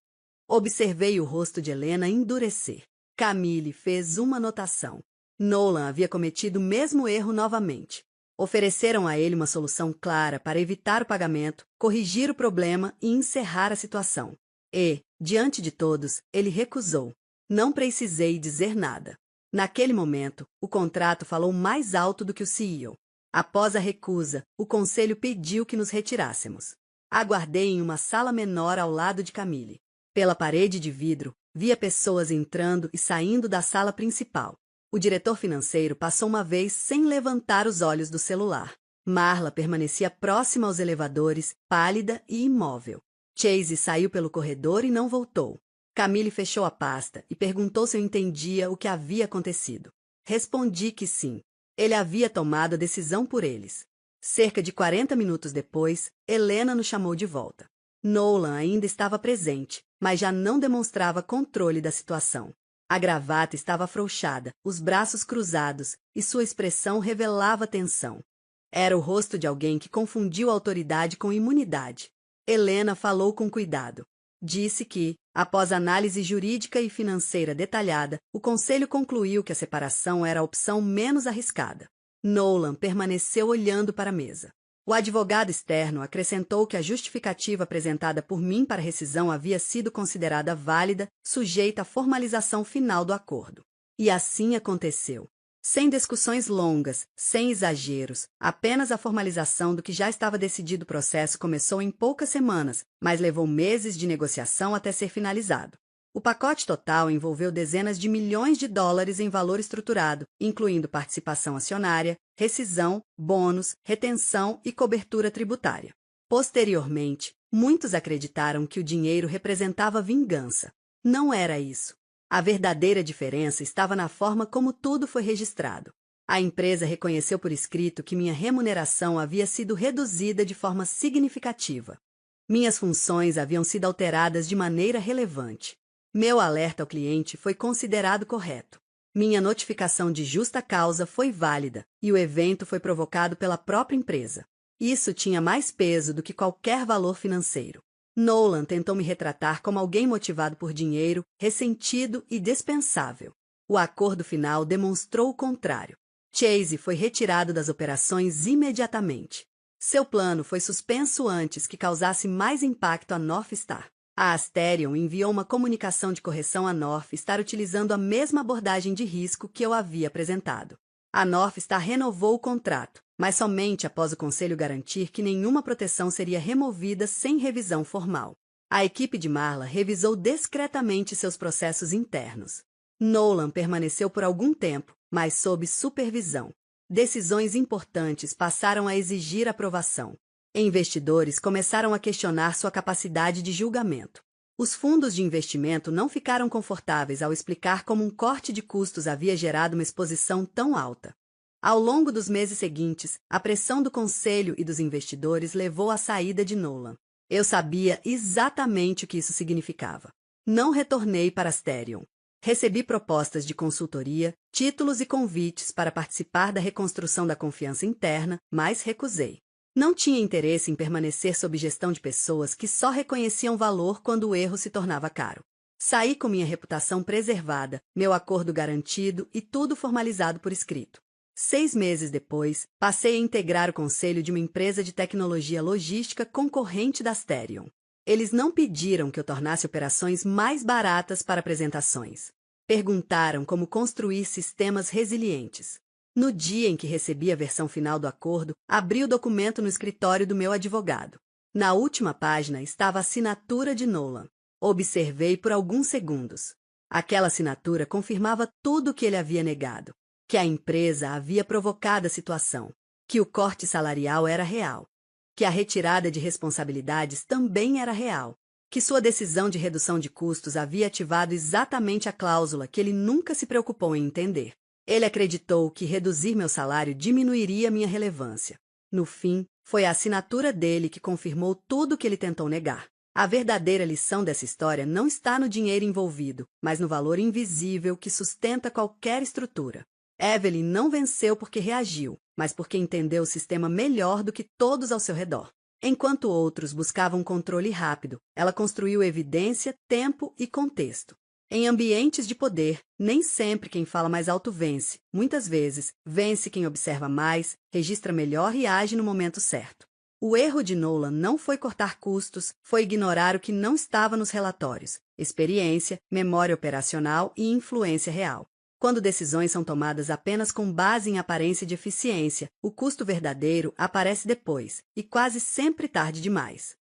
Observei o rosto de Helena endurecer. Camille fez uma anotação. Nolan havia cometido o mesmo erro novamente. Ofereceram a ele uma solução clara para evitar o pagamento, corrigir o problema e encerrar a situação. E, diante de todos, ele recusou. Não precisei dizer nada. Naquele momento, o contrato falou mais alto do que o CEO. Após a recusa, o conselho pediu que nos retirássemos. Aguardei em uma sala menor ao lado de Camille. Pela parede de vidro, via pessoas entrando e saindo da sala principal. O diretor financeiro passou uma vez sem levantar os olhos do celular. Marla permanecia próxima aos elevadores, pálida e imóvel. Chase saiu pelo corredor e não voltou. Camille fechou a pasta e perguntou se eu entendia o que havia acontecido. Respondi que sim. Ele havia tomado a decisão por eles. Cerca de 40 minutos depois, Helena nos chamou de volta. Nolan ainda estava presente, mas já não demonstrava controle da situação. A gravata estava afrouxada, os braços cruzados, e sua expressão revelava tensão. Era o rosto de alguém que confundiu autoridade com imunidade. Helena falou com cuidado. Disse que, após análise jurídica e financeira detalhada, o conselho concluiu que a separação era a opção menos arriscada. Nolan permaneceu olhando para a mesa. O advogado externo acrescentou que a justificativa apresentada por mim para a rescisão havia sido considerada válida, sujeita à formalização final do acordo. E assim aconteceu. Sem discussões longas, sem exageros, apenas a formalização do que já estava decidido. O processo começou em poucas semanas, mas levou meses de negociação até ser finalizado. O pacote total envolveu dezenas de milhões de dólares em valor estruturado, incluindo participação acionária, rescisão, bônus, retenção e cobertura tributária. Posteriormente, muitos acreditaram que o dinheiro representava vingança. Não era isso. A verdadeira diferença estava na forma como tudo foi registrado. A empresa reconheceu por escrito que minha remuneração havia sido reduzida de forma significativa. Minhas funções haviam sido alteradas de maneira relevante. Meu alerta ao cliente foi considerado correto. Minha notificação de justa causa foi válida e o evento foi provocado pela própria empresa. Isso tinha mais peso do que qualquer valor financeiro. Nolan tentou me retratar como alguém motivado por dinheiro, ressentido e dispensável. O acordo final demonstrou o contrário. Chase foi retirado das operações imediatamente. Seu plano foi suspenso antes que causasse mais impacto à North Star. A Asterion enviou uma comunicação de correção à North Star utilizando a mesma abordagem de risco que eu havia apresentado. A North Star renovou o contrato, mas somente após o conselho garantir que nenhuma proteção seria removida sem revisão formal. A equipe de Marla revisou discretamente seus processos internos. Nolan permaneceu por algum tempo, mas sob supervisão. Decisões importantes passaram a exigir aprovação. Investidores começaram a questionar sua capacidade de julgamento. Os fundos de investimento não ficaram confortáveis ao explicar como um corte de custos havia gerado uma exposição tão alta. Ao longo dos meses seguintes, a pressão do conselho e dos investidores levou à saída de Nolan. Eu sabia exatamente o que isso significava. Não retornei para Asterion. Recebi propostas de consultoria, títulos e convites para participar da reconstrução da confiança interna, mas recusei. Não tinha interesse em permanecer sob gestão de pessoas que só reconheciam valor quando o erro se tornava caro. Saí com minha reputação preservada, meu acordo garantido e tudo formalizado por escrito. 6 meses depois, passei a integrar o conselho de uma empresa de tecnologia logística concorrente da Asterion. Eles não pediram que eu tornasse operações mais baratas para apresentações. Perguntaram como construir sistemas resilientes. No dia em que recebi a versão final do acordo, abri o documento no escritório do meu advogado. Na última página estava a assinatura de Nolan. Observei por alguns segundos. Aquela assinatura confirmava tudo o que ele havia negado. Que a empresa havia provocado a situação. Que o corte salarial era real. Que a retirada de responsabilidades também era real. Que sua decisão de redução de custos havia ativado exatamente a cláusula que ele nunca se preocupou em entender. Ele acreditou que reduzir meu salário diminuiria minha relevância. No fim, foi a assinatura dele que confirmou tudo o que ele tentou negar. A verdadeira lição dessa história não está no dinheiro envolvido, mas no valor invisível que sustenta qualquer estrutura. Evelyn não venceu porque reagiu, mas porque entendeu o sistema melhor do que todos ao seu redor. Enquanto outros buscavam controle rápido, ela construiu evidência, tempo e contexto. Em ambientes de poder, nem sempre quem fala mais alto vence. Muitas vezes, vence quem observa mais, registra melhor e age no momento certo. O erro de Nolan não foi cortar custos, foi ignorar o que não estava nos relatórios: experiência, memória operacional e influência real. Quando decisões são tomadas apenas com base em aparência de eficiência, o custo verdadeiro aparece depois, e quase sempre tarde demais.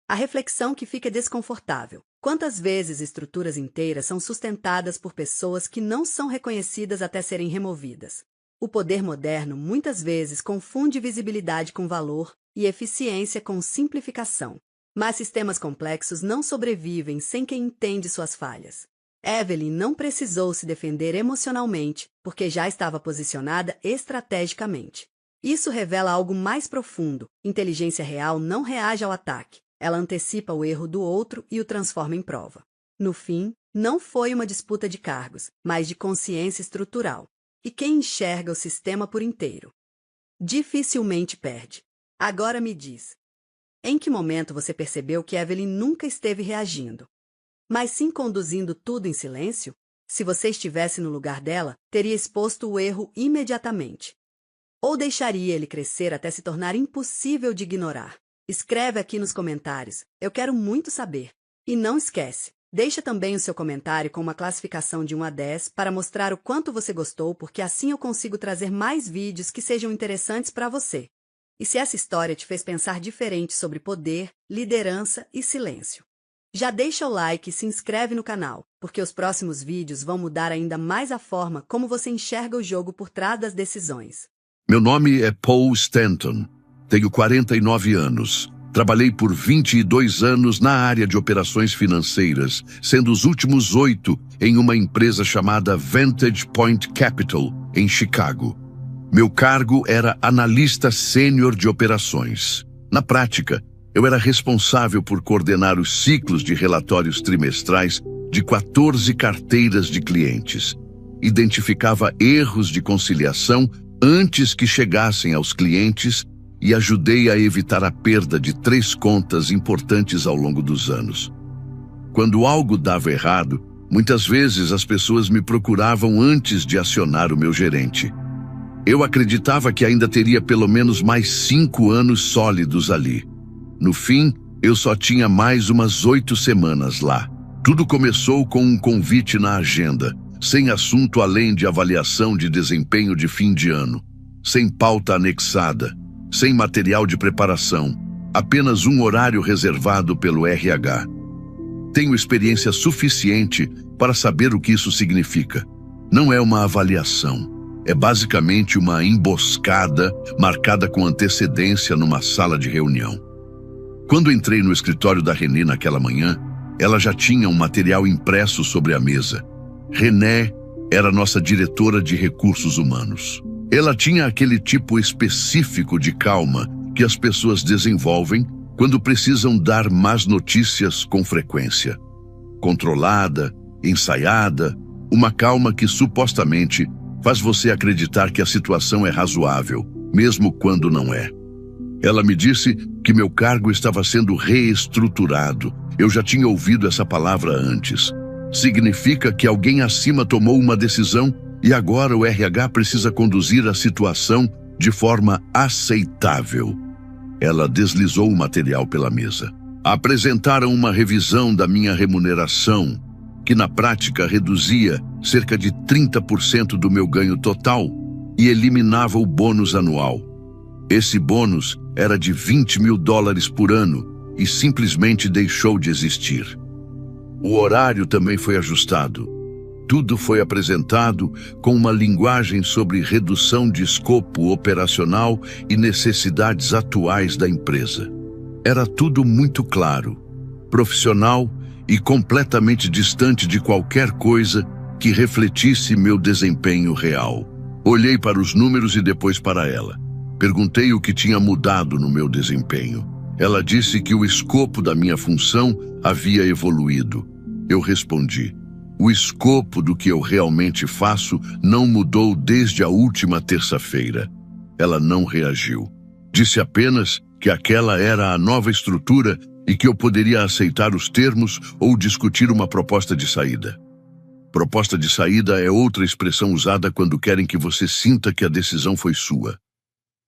A reflexão que fica é desconfortável. Quantas vezes estruturas inteiras são sustentadas por pessoas que não são reconhecidas até serem removidas? O poder moderno muitas vezes confunde visibilidade com valor e eficiência com simplificação. Mas sistemas complexos não sobrevivem sem quem entende suas falhas. Evelyn não precisou se defender emocionalmente, porque já estava posicionada estrategicamente. Isso revela algo mais profundo: inteligência real não reage ao ataque. Ela antecipa o erro do outro e o transforma em prova. No fim, não foi uma disputa de cargos, mas de consciência estrutural. E quem enxerga o sistema por inteiro dificilmente perde. Agora me diz, em que momento você percebeu que Evelyn nunca esteve reagindo, mas sim conduzindo tudo em silêncio? Se você estivesse no lugar dela, teria exposto o erro imediatamente. Ou deixaria ele crescer até se tornar impossível de ignorar? Escreve aqui nos comentários, eu quero muito saber. E não esquece, deixa também o seu comentário com uma classificação de 1 a 10 para mostrar o quanto você gostou, porque assim eu consigo trazer mais vídeos que sejam interessantes para você. E se essa história te fez pensar diferente sobre poder, liderança e silêncio? Já deixa o like e se inscreve no canal, porque os próximos vídeos vão mudar ainda mais a forma como você enxerga o jogo por trás das decisões. Meu nome é Paul Stanton. Tenho 49 anos. Trabalhei por 22 anos na área de operações financeiras, sendo os últimos 8 em uma empresa chamada Vantage Point Capital, em Chicago. Meu cargo era analista sênior de operações. Na prática, eu era responsável por coordenar os ciclos de relatórios trimestrais de 14 carteiras de clientes. Identificava erros de conciliação antes que chegassem aos clientes e ajudei a evitar a perda de 3 contas importantes ao longo dos anos. Quando algo dava errado, muitas vezes as pessoas me procuravam antes de acionar o meu gerente. Eu acreditava que ainda teria pelo menos mais 5 anos sólidos ali. No fim, eu só tinha mais umas 8 semanas lá. Tudo começou com um convite na agenda, sem assunto além de avaliação de desempenho de fim de ano, sem pauta anexada, sem material de preparação, apenas um horário reservado pelo RH. Tenho experiência suficiente para saber o que isso significa. Não é uma avaliação, é basicamente uma emboscada marcada com antecedência numa sala de reunião. Quando entrei no escritório da René naquela manhã, ela já tinha um material impresso sobre a mesa. René era nossa diretora de recursos humanos. Ela tinha aquele tipo específico de calma que as pessoas desenvolvem quando precisam dar más notícias com frequência. Controlada, ensaiada, uma calma que supostamente faz você acreditar que a situação é razoável, mesmo quando não é. Ela me disse que meu cargo estava sendo reestruturado. Eu já tinha ouvido essa palavra antes. Significa que alguém acima tomou uma decisão e agora o RH precisa conduzir a situação de forma aceitável. Ela deslizou o material pela mesa. Apresentaram uma revisão da minha remuneração, que na prática reduzia cerca de 30% do meu ganho total e eliminava o bônus anual. Esse bônus era de $20 mil por ano e simplesmente deixou de existir. O horário também foi ajustado. Tudo foi apresentado com uma linguagem sobre redução de escopo operacional e necessidades atuais da empresa. Era tudo muito claro, profissional e completamente distante de qualquer coisa que refletisse meu desempenho real. Olhei para os números e depois para ela. Perguntei o que tinha mudado no meu desempenho. Ela disse que o escopo da minha função havia evoluído. Eu respondi: o escopo do que eu realmente faço não mudou desde a última terça-feira. Ela não reagiu. Disse apenas que aquela era a nova estrutura e que eu poderia aceitar os termos ou discutir uma proposta de saída. Proposta de saída é outra expressão usada quando querem que você sinta que a decisão foi sua.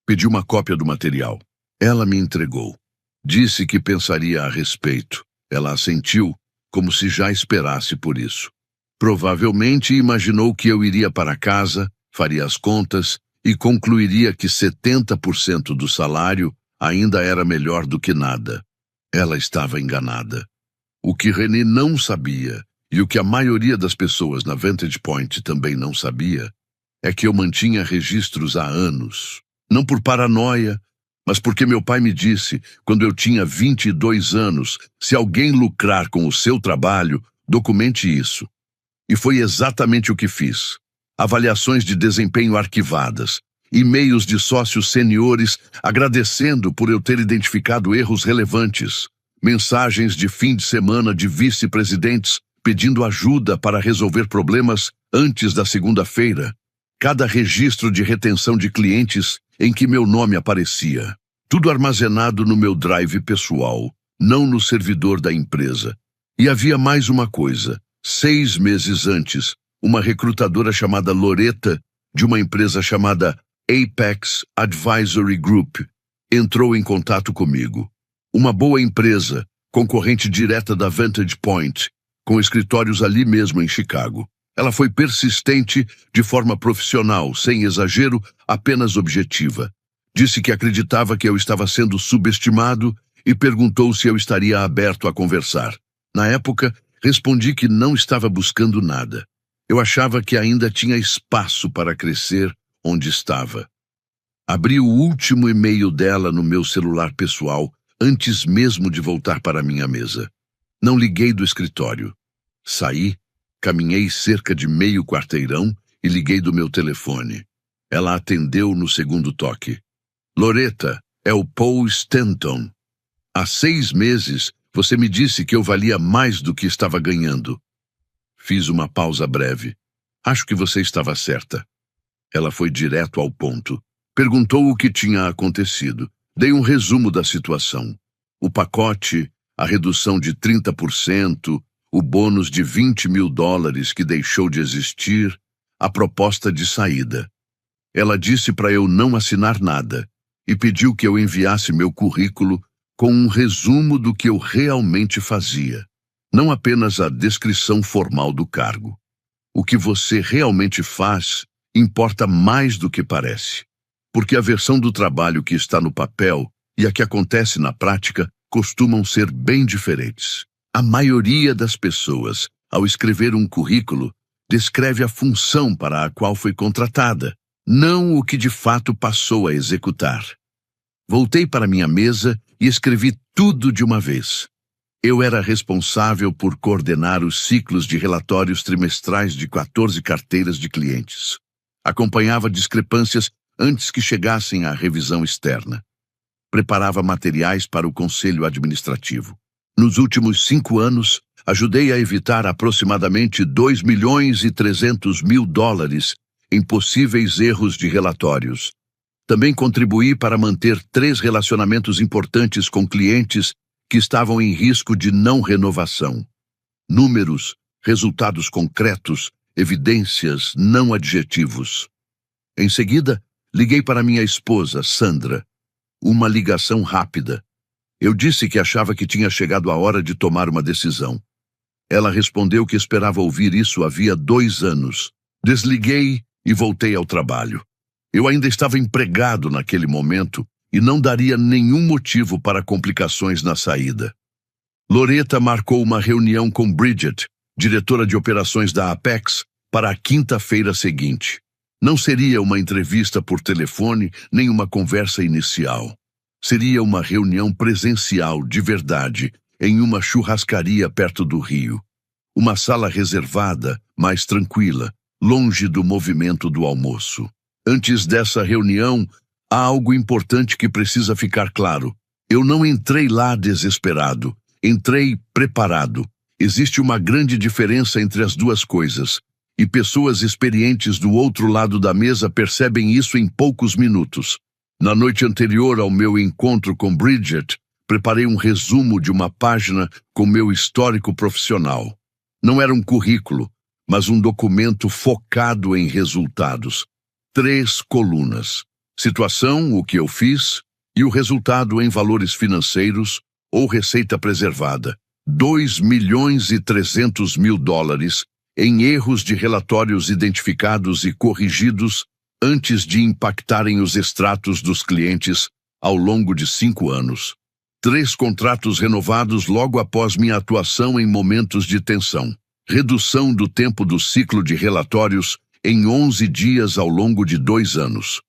Pedi uma cópia do material. Ela me entregou. Disse que pensaria a respeito. Ela assentiu, como se já esperasse por isso. Provavelmente imaginou que eu iria para casa, faria as contas e concluiria que 70% do salário ainda era melhor do que nada. Ela estava enganada. O que René não sabia, e o que a maioria das pessoas na Vantage Point também não sabia, é que eu mantinha registros há anos. Não por paranoia, mas porque meu pai me disse, quando eu tinha 22 anos, se alguém lucrar com o seu trabalho, documente isso. E foi exatamente o que fiz. Avaliações de desempenho arquivadas, e-mails de sócios seniores agradecendo por eu ter identificado erros relevantes, mensagens de fim de semana de vice-presidentes pedindo ajuda para resolver problemas antes da segunda-feira, cada registro de retenção de clientes em que meu nome aparecia. Tudo armazenado no meu drive pessoal, não no servidor da empresa. E havia mais uma coisa. 6 meses antes, uma recrutadora chamada Loretta, de uma empresa chamada Apex Advisory Group, entrou em contato comigo. Uma boa empresa, concorrente direta da Vantage Point, com escritórios ali mesmo em Chicago. Ela foi persistente, de forma profissional, sem exagero, apenas objetiva. Disse que acreditava que eu estava sendo subestimado e perguntou se eu estaria aberto a conversar. Na época, respondi que não estava buscando nada. Eu achava que ainda tinha espaço para crescer onde estava. Abri o último e-mail dela no meu celular pessoal, antes mesmo de voltar para minha mesa. Não liguei do escritório. Saí, caminhei cerca de meio quarteirão e liguei do meu telefone. Ela atendeu no segundo toque. Loretta, é o Paul Stanton. Há 6 meses, você me disse que eu valia mais do que estava ganhando. Fiz uma pausa breve. Acho que você estava certa. Ela foi direto ao ponto. Perguntou o que tinha acontecido. Dei um resumo da situação. O pacote, a redução de 30%, o bônus de $20 mil que deixou de existir, a proposta de saída. Ela disse para eu não assinar nada e pediu que eu enviasse meu currículo com um resumo do que eu realmente fazia, não apenas a descrição formal do cargo. O que você realmente faz importa mais do que parece, porque a versão do trabalho que está no papel e a que acontece na prática costumam ser bem diferentes. A maioria das pessoas, ao escrever um currículo, descreve a função para a qual foi contratada, não o que de fato passou a executar. Voltei para minha mesa e escrevi tudo de uma vez. Eu era responsável por coordenar os ciclos de relatórios trimestrais de 14 carteiras de clientes. Acompanhava discrepâncias antes que chegassem à revisão externa. Preparava materiais para o conselho administrativo. Nos últimos 5 anos, ajudei a evitar aproximadamente $2,3 milhões em possíveis erros de relatórios. Também contribuí para manter 3 relacionamentos importantes com clientes que estavam em risco de não renovação. Números, resultados concretos, evidências, não adjetivos. Em seguida, liguei para minha esposa, Sandra. Uma ligação rápida. Eu disse que achava que tinha chegado a hora de tomar uma decisão. Ela respondeu que esperava ouvir isso havia 2 anos. Desliguei e voltei ao trabalho. Eu ainda estava empregado naquele momento e não daria nenhum motivo para complicações na saída. Loretta marcou uma reunião com Bridget, diretora de operações da Apex, para a quinta-feira seguinte. Não seria uma entrevista por telefone nem uma conversa inicial. Seria uma reunião presencial, de verdade, em uma churrascaria perto do rio. Uma sala reservada, mais tranquila, longe do movimento do almoço. Antes dessa reunião, há algo importante que precisa ficar claro. Eu não entrei lá desesperado. Entrei preparado. Existe uma grande diferença entre as duas coisas, e pessoas experientes do outro lado da mesa percebem isso em poucos minutos. Na noite anterior ao meu encontro com Bridget, preparei um resumo de uma página com meu histórico profissional. Não era um currículo, mas um documento focado em resultados. 3 colunas: situação, o que eu fiz, E o resultado em valores financeiros ou receita preservada, $2.300.000 em erros de relatórios identificados e corrigidos antes de impactarem os extratos dos clientes ao longo de 5 anos. 3 contratos renovados logo após minha atuação em momentos de tensão. Redução do tempo do ciclo de relatórios em 11 dias ao longo de 2 anos.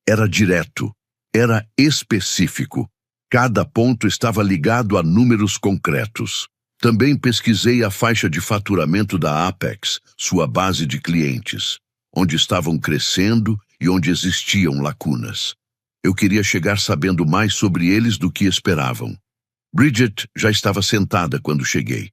Era direto, era específico. Cada ponto estava ligado a números concretos. Também pesquisei a faixa de faturamento da Apex, sua base de clientes, onde estavam crescendo e onde existiam lacunas. Eu queria chegar sabendo mais sobre eles do que esperavam. Bridget já estava sentada quando cheguei.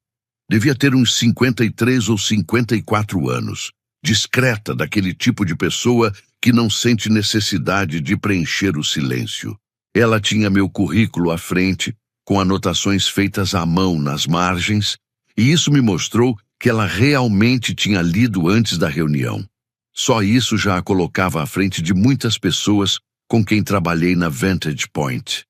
Devia ter uns 53 ou 54 anos, discreta, daquele tipo de pessoa que não sente necessidade de preencher o silêncio. Ela tinha meu currículo à frente, com anotações feitas à mão nas margens, e isso me mostrou que ela realmente tinha lido antes da reunião. Só isso já a colocava à frente de muitas pessoas com quem trabalhei na Vantage Point.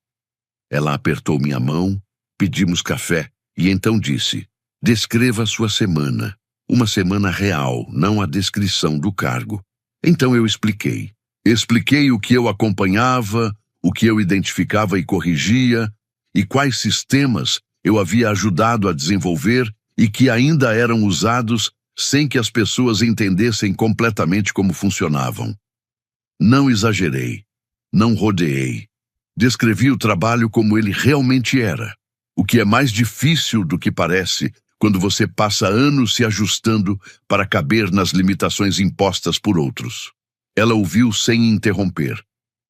Ela apertou minha mão, pedimos café e então disse: descreva sua semana. Uma semana real, não a descrição do cargo. Então eu expliquei. Expliquei o que eu acompanhava, o que eu identificava e corrigia, e quais sistemas eu havia ajudado a desenvolver e que ainda eram usados sem que as pessoas entendessem completamente como funcionavam. Não exagerei, não rodeei. Descrevi o trabalho como ele realmente era, o que é mais difícil do que parece quando você passa anos se ajustando para caber nas limitações impostas por outros. Ela ouviu sem interromper.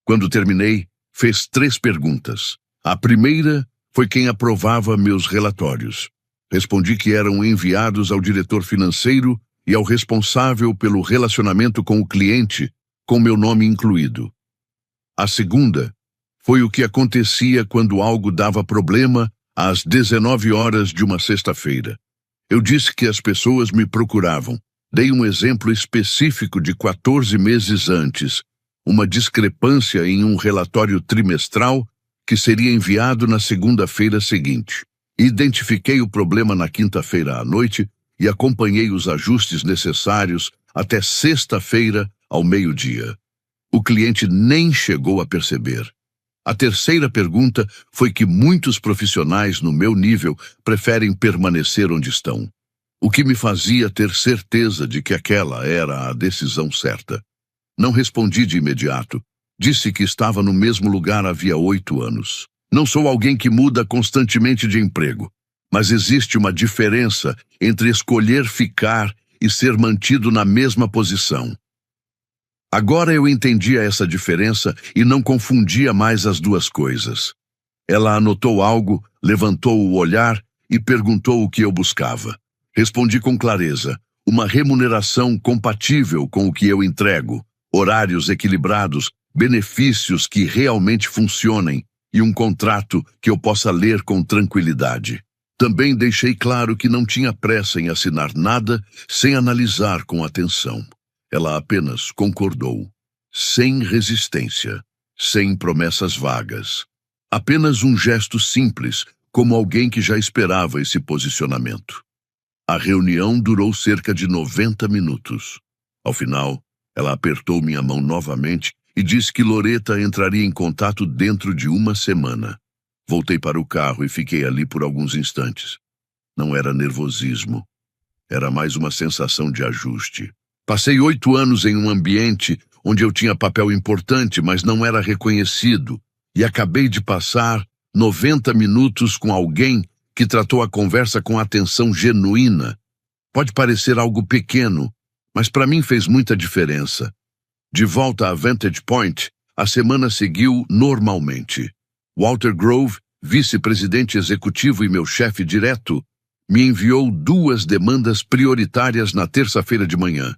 Quando terminei, fez 3 perguntas. A primeira foi quem aprovava meus relatórios. Respondi que eram enviados ao diretor financeiro e ao responsável pelo relacionamento com o cliente, com meu nome incluído. A segunda foi o que acontecia quando algo dava problema às 19 horas de uma sexta-feira. Eu disse que as pessoas me procuravam. Dei um exemplo específico de 14 meses antes, uma discrepância em um relatório trimestral que seria enviado na segunda-feira seguinte. Identifiquei o problema na quinta-feira à noite e acompanhei os ajustes necessários até sexta-feira ao meio-dia. O cliente nem chegou a perceber. A terceira pergunta foi que muitos profissionais no meu nível preferem permanecer onde estão, o que me fazia ter certeza de que aquela era a decisão certa. Não respondi de imediato. Disse que estava no mesmo lugar havia 8 anos. Não sou alguém que muda constantemente de emprego, mas existe uma diferença entre escolher ficar e ser mantido na mesma posição. Agora eu entendia essa diferença e não confundia mais as duas coisas. Ela anotou algo, levantou o olhar e perguntou o que eu buscava. Respondi com clareza: uma remuneração compatível com o que eu entrego, horários equilibrados, benefícios que realmente funcionem e um contrato que eu possa ler com tranquilidade. Também deixei claro que não tinha pressa em assinar nada sem analisar com atenção. Ela apenas concordou, sem resistência, sem promessas vagas. Apenas um gesto simples, como alguém que já esperava esse posicionamento. A reunião durou cerca de 90 minutos. Ao final, ela apertou minha mão novamente e disse que Loretta entraria em contato dentro de 1 semana. Voltei para o carro e fiquei ali por alguns instantes. Não era nervosismo. Era mais uma sensação de ajuste. Passei 8 anos em um ambiente onde eu tinha papel importante, mas não era reconhecido, e acabei de passar 90 minutos com alguém que tratou a conversa com atenção genuína. Pode parecer algo pequeno, mas para mim fez muita diferença. De volta à Vantage Point, a semana seguiu normalmente. Walter Grove, vice-presidente executivo e meu chefe direto, me enviou 2 demandas prioritárias na terça-feira de manhã.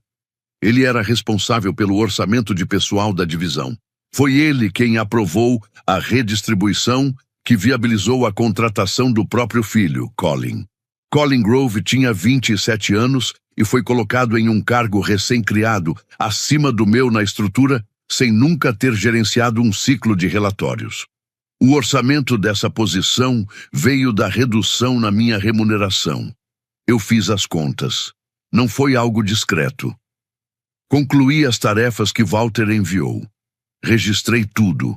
Ele era responsável pelo orçamento de pessoal da divisão. Foi ele quem aprovou a redistribuição que viabilizou a contratação do próprio filho, Colin. Colin Grove tinha 27 anos e foi colocado em um cargo recém-criado, acima do meu na estrutura, sem nunca ter gerenciado um ciclo de relatórios. O orçamento dessa posição veio da redução na minha remuneração. Eu fiz as contas. Não foi algo discreto. Concluí as tarefas que Walter enviou. Registrei tudo.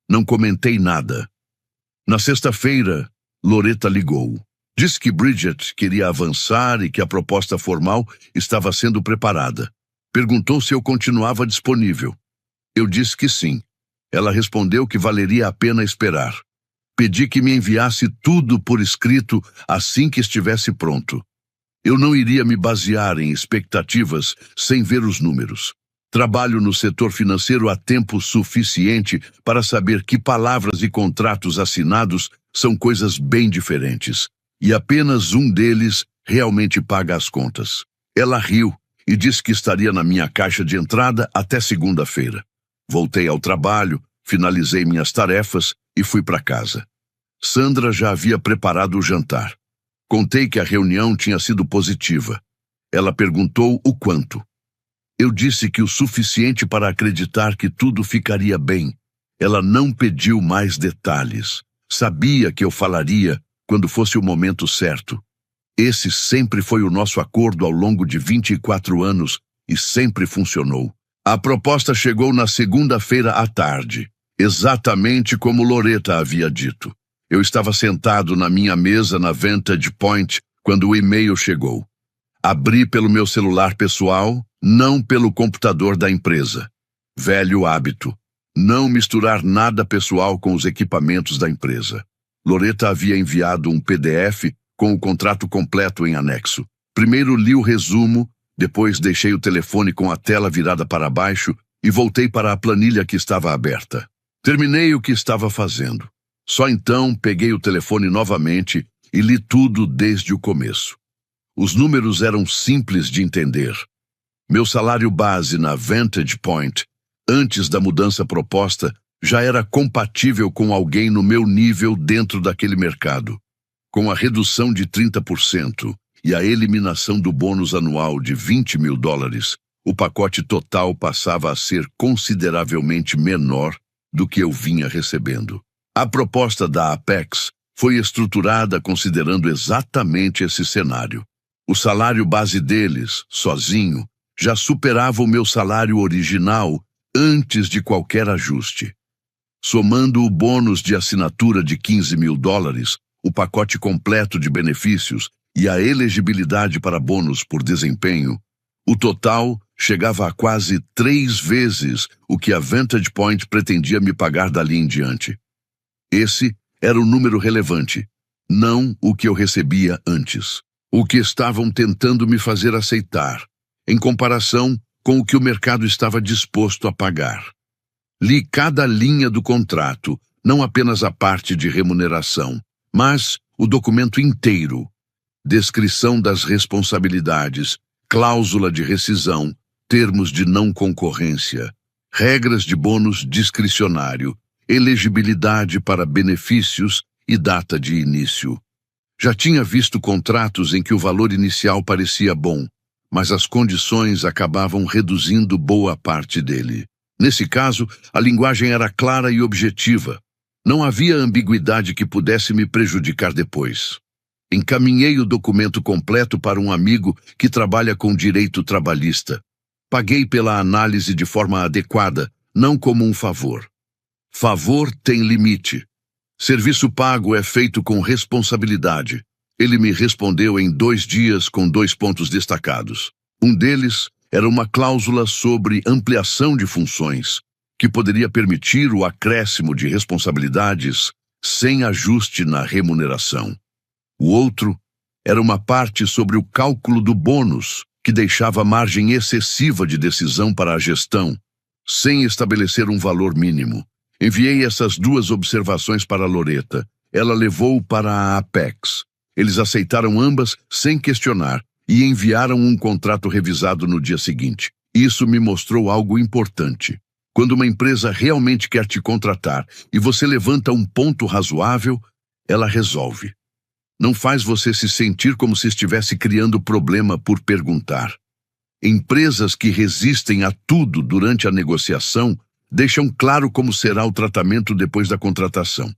Não comentei nada. Na sexta-feira, Loretta ligou. Disse que Bridget queria avançar e que a proposta formal estava sendo preparada. Perguntou se eu continuava disponível. Eu disse que sim. Ela respondeu que valeria a pena esperar. Pedi que me enviasse tudo por escrito assim que estivesse pronto. Eu não iria me basear em expectativas sem ver os números. Trabalho no setor financeiro há tempo suficiente para saber que palavras e contratos assinados são coisas bem diferentes. E apenas um deles realmente paga as contas. Ela riu e disse que estaria na minha caixa de entrada até segunda-feira. Voltei ao trabalho, finalizei minhas tarefas e fui para casa. Sandra já havia preparado o jantar. Contei que a reunião tinha sido positiva. Ela perguntou o quanto. Eu disse que o suficiente para acreditar que tudo ficaria bem. Ela não pediu mais detalhes. Sabia que eu falaria quando fosse o momento certo. Esse sempre foi o nosso acordo ao longo de 24 anos e sempre funcionou. A proposta chegou na segunda-feira à tarde, exatamente como Loretta havia dito. Eu estava sentado na minha mesa na Vantage Point quando o e-mail chegou. Abri pelo meu celular pessoal, não pelo computador da empresa. Velho hábito. Não misturar nada pessoal com os equipamentos da empresa. Loretta havia enviado um PDF com o contrato completo em anexo. Primeiro li o resumo, depois deixei o telefone com a tela virada para baixo e voltei para a planilha que estava aberta. Terminei o que estava fazendo. Só então peguei o telefone novamente e li tudo desde o começo. Os números eram simples de entender. Meu salário base na Vantage Point, antes da mudança proposta, já era compatível com alguém no meu nível dentro daquele mercado. Com a redução de 30% e a eliminação do bônus anual de $20 mil, o pacote total passava a ser consideravelmente menor do que eu vinha recebendo. A proposta da Apex foi estruturada considerando exatamente esse cenário. O salário base deles, sozinho, já superava o meu salário original antes de qualquer ajuste. Somando o bônus de assinatura de $15 mil, o pacote completo de benefícios e a elegibilidade para bônus por desempenho, o total chegava a quase 3 vezes o que a Vantage Point pretendia me pagar dali em diante. Esse era o número relevante, não o que eu recebia antes. O que estavam tentando me fazer aceitar, em comparação com o que o mercado estava disposto a pagar. Li cada linha do contrato, não apenas a parte de remuneração, mas o documento inteiro. Descrição das responsabilidades, cláusula de rescisão, termos de não concorrência, regras de bônus discricionário, elegibilidade para benefícios e data de início. Já tinha visto contratos em que o valor inicial parecia bom, mas as condições acabavam reduzindo boa parte dele. Nesse caso, a linguagem era clara e objetiva. Não havia ambiguidade que pudesse me prejudicar depois. Encaminhei o documento completo para um amigo que trabalha com direito trabalhista. Paguei pela análise de forma adequada, não como um favor. Favor tem limite. Serviço pago é feito com responsabilidade. Ele me respondeu em 2 dias com 2 pontos destacados. Um deles era uma cláusula sobre ampliação de funções, que poderia permitir o acréscimo de responsabilidades sem ajuste na remuneração. O outro era uma parte sobre o cálculo do bônus, que deixava margem excessiva de decisão para a gestão, sem estabelecer um valor mínimo. Enviei essas 2 observações para Loretta. Ela levou para a Apex. Eles aceitaram ambas sem questionar e enviaram um contrato revisado no dia seguinte. Isso me mostrou algo importante. Quando uma empresa realmente quer te contratar e você levanta um ponto razoável, ela resolve. Não faz você se sentir como se estivesse criando problema por perguntar. Empresas que resistem a tudo durante a negociação deixam claro como será o tratamento depois da contratação.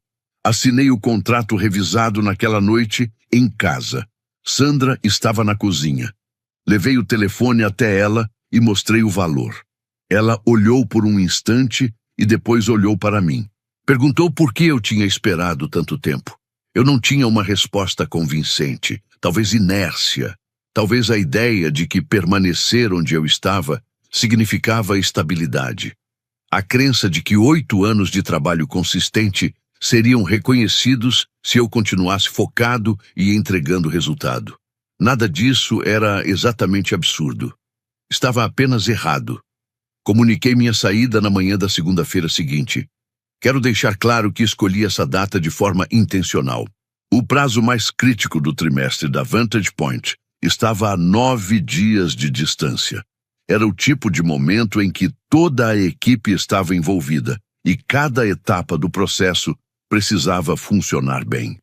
Assinei o contrato revisado naquela noite em casa. Sandra estava na cozinha. Levei o telefone até ela e mostrei o valor. Ela olhou por um instante e depois olhou para mim. Perguntou por que eu tinha esperado tanto tempo. Eu não tinha uma resposta convincente, talvez inércia, talvez a ideia de que permanecer onde eu estava significava estabilidade. A crença de que 8 anos de trabalho consistente seriam reconhecidos se eu continuasse focado e entregando resultado. Nada disso era exatamente absurdo. Estava apenas errado. Comuniquei minha saída na manhã da segunda-feira seguinte. Quero deixar claro que escolhi essa data de forma intencional. O prazo mais crítico do trimestre da Vantage Point estava a 9 dias de distância. Era o tipo de momento em que toda a equipe estava envolvida e cada etapa do processo precisava funcionar bem.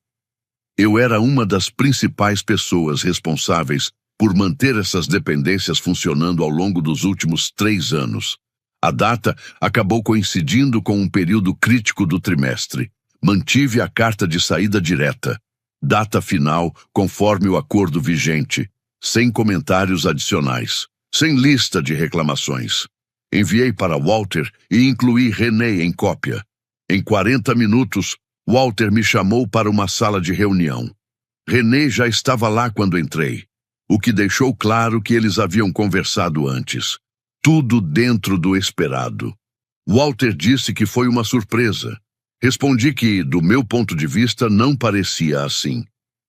Eu era uma das principais pessoas responsáveis por manter essas dependências funcionando ao longo dos últimos 3 anos. A data acabou coincidindo com um período crítico do trimestre. Mantive a carta de saída direta. Data final conforme o acordo vigente, sem comentários adicionais, sem lista de reclamações. Enviei para Walter e incluí René em cópia. Em 40 minutos, Walter me chamou para uma sala de reunião. René já estava lá quando entrei, o que deixou claro que eles haviam conversado antes. Tudo dentro do esperado. Walter disse que foi uma surpresa. Respondi que, do meu ponto de vista, não parecia assim.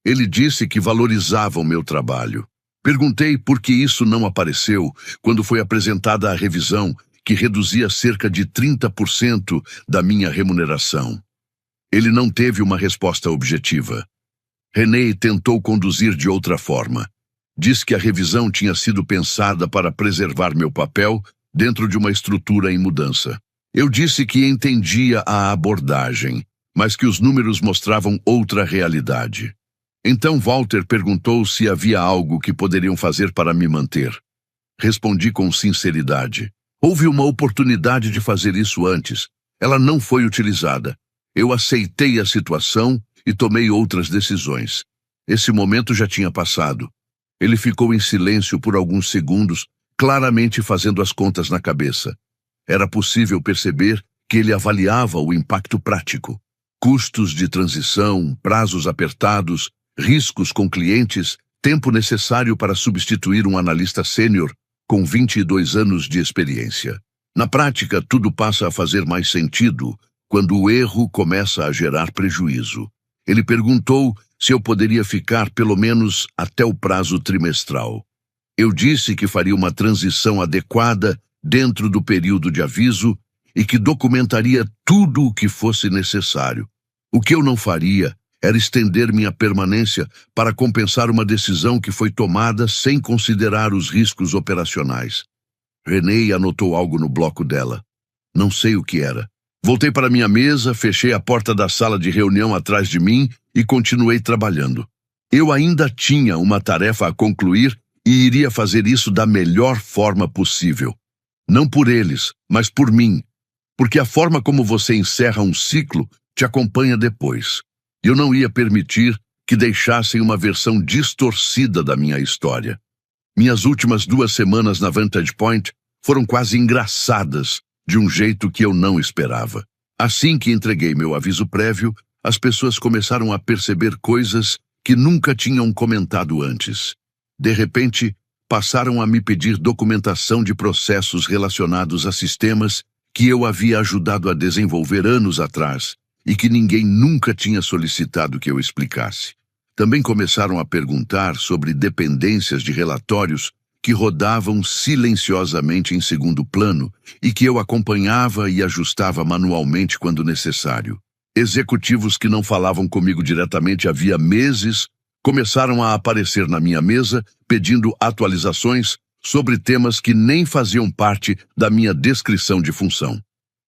Ele disse que valorizava o meu trabalho. Perguntei por que isso não apareceu quando foi apresentada a revisão que reduzia cerca de 30% da minha remuneração. Ele não teve uma resposta objetiva. René tentou conduzir de outra forma. Diz que a revisão tinha sido pensada para preservar meu papel dentro de uma estrutura em mudança. Eu disse que entendia a abordagem, mas que os números mostravam outra realidade. Então Walter perguntou se havia algo que poderiam fazer para me manter. Respondi com sinceridade. Houve uma oportunidade de fazer isso antes. Ela não foi utilizada. Eu aceitei a situação e tomei outras decisões. Esse momento já tinha passado. Ele ficou em silêncio por alguns segundos, claramente fazendo as contas na cabeça. Era possível perceber que ele avaliava o impacto prático. Custos de transição, prazos apertados, riscos com clientes, tempo necessário para substituir um analista sênior com 22 anos de experiência. Na prática, tudo passa a fazer mais sentido quando o erro começa a gerar prejuízo. Ele perguntou se eu poderia ficar pelo menos até o prazo trimestral. Eu disse que faria uma transição adequada dentro do período de aviso e que documentaria tudo o que fosse necessário. O que eu não faria era estender minha permanência para compensar uma decisão que foi tomada sem considerar os riscos operacionais. René anotou algo no bloco dela. Não sei o que era. Voltei para minha mesa, fechei a porta da sala de reunião atrás de mim e continuei trabalhando. Eu ainda tinha uma tarefa a concluir e iria fazer isso da melhor forma possível. Não por eles, mas por mim. Porque a forma como você encerra um ciclo te acompanha depois. Eu não ia permitir que deixassem uma versão distorcida da minha história. Minhas últimas 2 semanas na Vantage Point foram quase engraçadas, de um jeito que eu não esperava. Assim que entreguei meu aviso prévio, as pessoas começaram a perceber coisas que nunca tinham comentado antes. De repente, passaram a me pedir documentação de processos relacionados a sistemas que eu havia ajudado a desenvolver anos atrás e que ninguém nunca tinha solicitado que eu explicasse. Também começaram a perguntar sobre dependências de relatórios que rodavam silenciosamente em segundo plano e que eu acompanhava e ajustava manualmente quando necessário. Executivos que não falavam comigo diretamente havia meses começaram a aparecer na minha mesa pedindo atualizações sobre temas que nem faziam parte da minha descrição de função.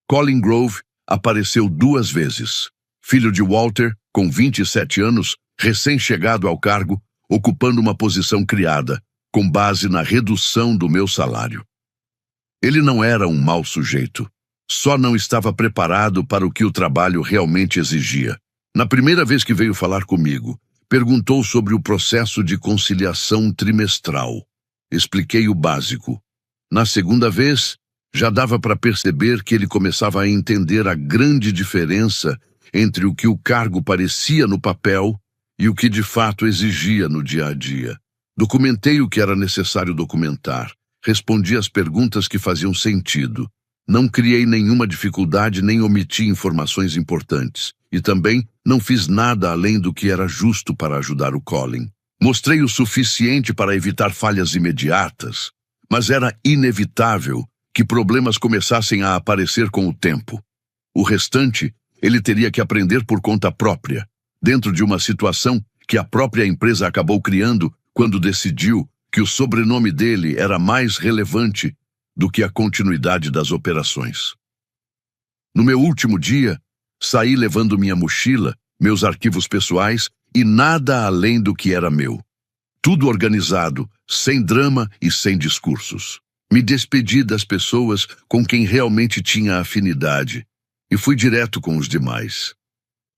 Colin Grove apareceu 2 vezes. Filho de Walter, com 27 anos, recém-chegado ao cargo, ocupando uma posição criada, com base na redução do meu salário. Ele não era um mau sujeito, só não estava preparado para o que o trabalho realmente exigia. Na primeira vez que veio falar comigo, perguntou sobre o processo de conciliação trimestral. Expliquei o básico. Na segunda vez, já dava para perceber que ele começava a entender a grande diferença entre o que o cargo parecia no papel e o que de fato exigia no dia a dia. Documentei o que era necessário documentar. Respondi às perguntas que faziam sentido. Não criei nenhuma dificuldade nem omiti informações importantes. E também não fiz nada além do que era justo para ajudar o Colin. Mostrei o suficiente para evitar falhas imediatas, mas era inevitável que problemas começassem a aparecer com o tempo. O restante, ele teria que aprender por conta própria, dentro de uma situação que a própria empresa acabou criando quando decidiu que o sobrenome dele era mais relevante do que a continuidade das operações. No meu último dia, saí levando minha mochila, meus arquivos pessoais e nada além do que era meu. Tudo organizado, sem drama e sem discursos. Me despedi das pessoas com quem realmente tinha afinidade e fui direto com os demais.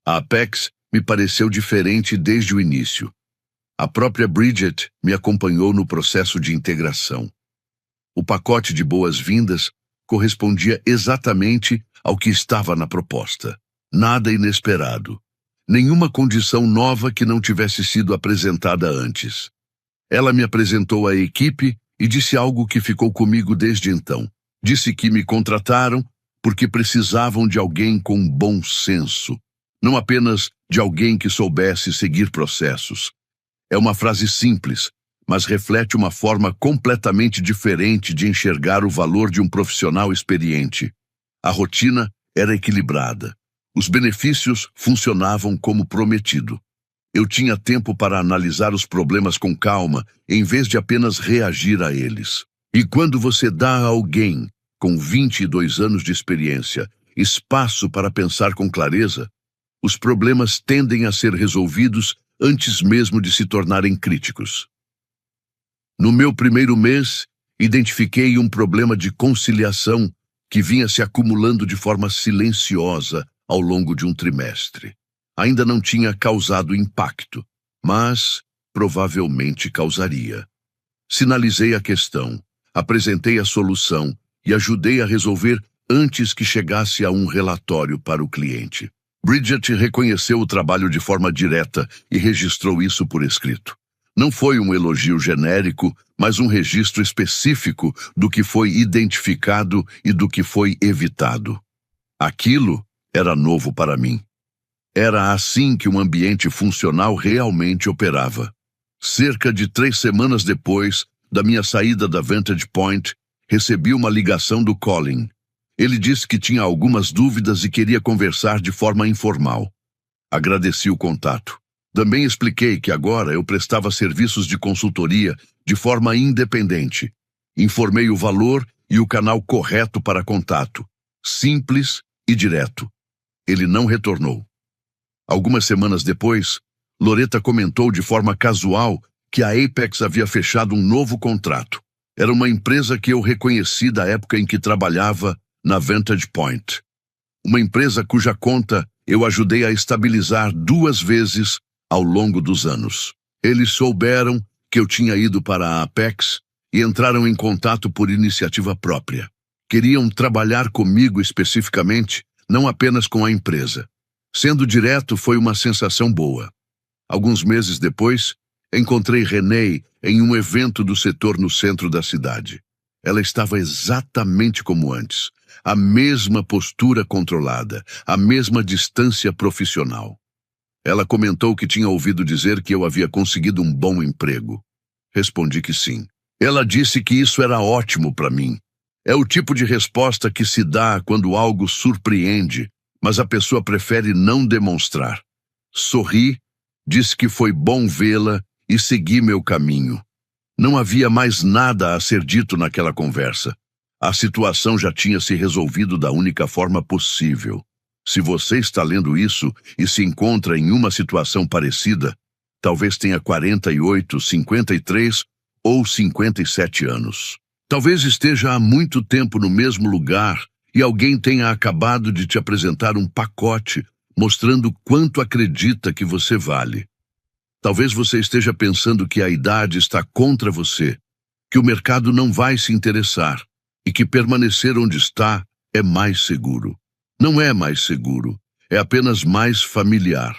A Apex me pareceu diferente desde o início. A própria Bridget me acompanhou no processo de integração. O pacote de boas-vindas correspondia exatamente ao que estava na proposta. Nada inesperado. Nenhuma condição nova que não tivesse sido apresentada antes. Ela me apresentou a equipe e disse algo que ficou comigo desde então. Disse que me contrataram porque precisavam de alguém com bom senso, não apenas de alguém que soubesse seguir processos. É uma frase simples, mas reflete uma forma completamente diferente de enxergar o valor de um profissional experiente. A rotina era equilibrada. Os benefícios funcionavam como prometido. Eu tinha tempo para analisar os problemas com calma, em vez de apenas reagir a eles. E quando você dá a alguém com 22 anos de experiência espaço para pensar com clareza, os problemas tendem a ser resolvidos antes mesmo de se tornarem críticos. No meu primeiro mês, identifiquei um problema de conciliação que vinha se acumulando de forma silenciosa ao longo de um trimestre. Ainda não tinha causado impacto, mas provavelmente causaria. Sinalizei a questão, apresentei a solução e ajudei a resolver antes que chegasse a um relatório para o cliente. Bridget reconheceu o trabalho de forma direta e registrou isso por escrito. Não foi um elogio genérico, mas um registro específico do que foi identificado e do que foi evitado. Aquilo era novo para mim. Era assim que um ambiente funcional realmente operava. Cerca de 3 semanas depois da minha saída da Vantage Point, recebi uma ligação do Colin. Ele disse que tinha algumas dúvidas e queria conversar de forma informal. Agradeci o contato. Também expliquei que agora eu prestava serviços de consultoria de forma independente. Informei o valor e o canal correto para contato. Simples e direto. Ele não retornou. Algumas semanas depois, Loretta comentou de forma casual que a Apex havia fechado um novo contrato. Era uma empresa que eu reconheci da época em que trabalhava na Vantage Point. Uma empresa cuja conta eu ajudei a estabilizar 2 vezes ao longo dos anos. Eles souberam que eu tinha ido para a Apex e entraram em contato por iniciativa própria. Queriam trabalhar comigo especificamente, não apenas com a empresa. Sendo direto, foi uma sensação boa. Alguns meses depois, encontrei Renee em um evento do setor no centro da cidade. Ela estava exatamente como antes, a mesma postura controlada, a mesma distância profissional. Ela comentou que tinha ouvido dizer que eu havia conseguido um bom emprego. Respondi que sim. Ela disse que isso era ótimo para mim. É o tipo de resposta que se dá quando algo surpreende, mas a pessoa prefere não demonstrar. Sorri, disse que foi bom vê-la e segui meu caminho. Não havia mais nada a ser dito naquela conversa. A situação já tinha se resolvido da única forma possível. Se você está lendo isso e se encontra em uma situação parecida, talvez tenha 48, 53 ou 57 anos. Talvez esteja há muito tempo no mesmo lugar e alguém tenha acabado de te apresentar um pacote mostrando quanto acredita que você vale. Talvez você esteja pensando que a idade está contra você, que o mercado não vai se interessar e que permanecer onde está é mais seguro. Não é mais seguro, é apenas mais familiar.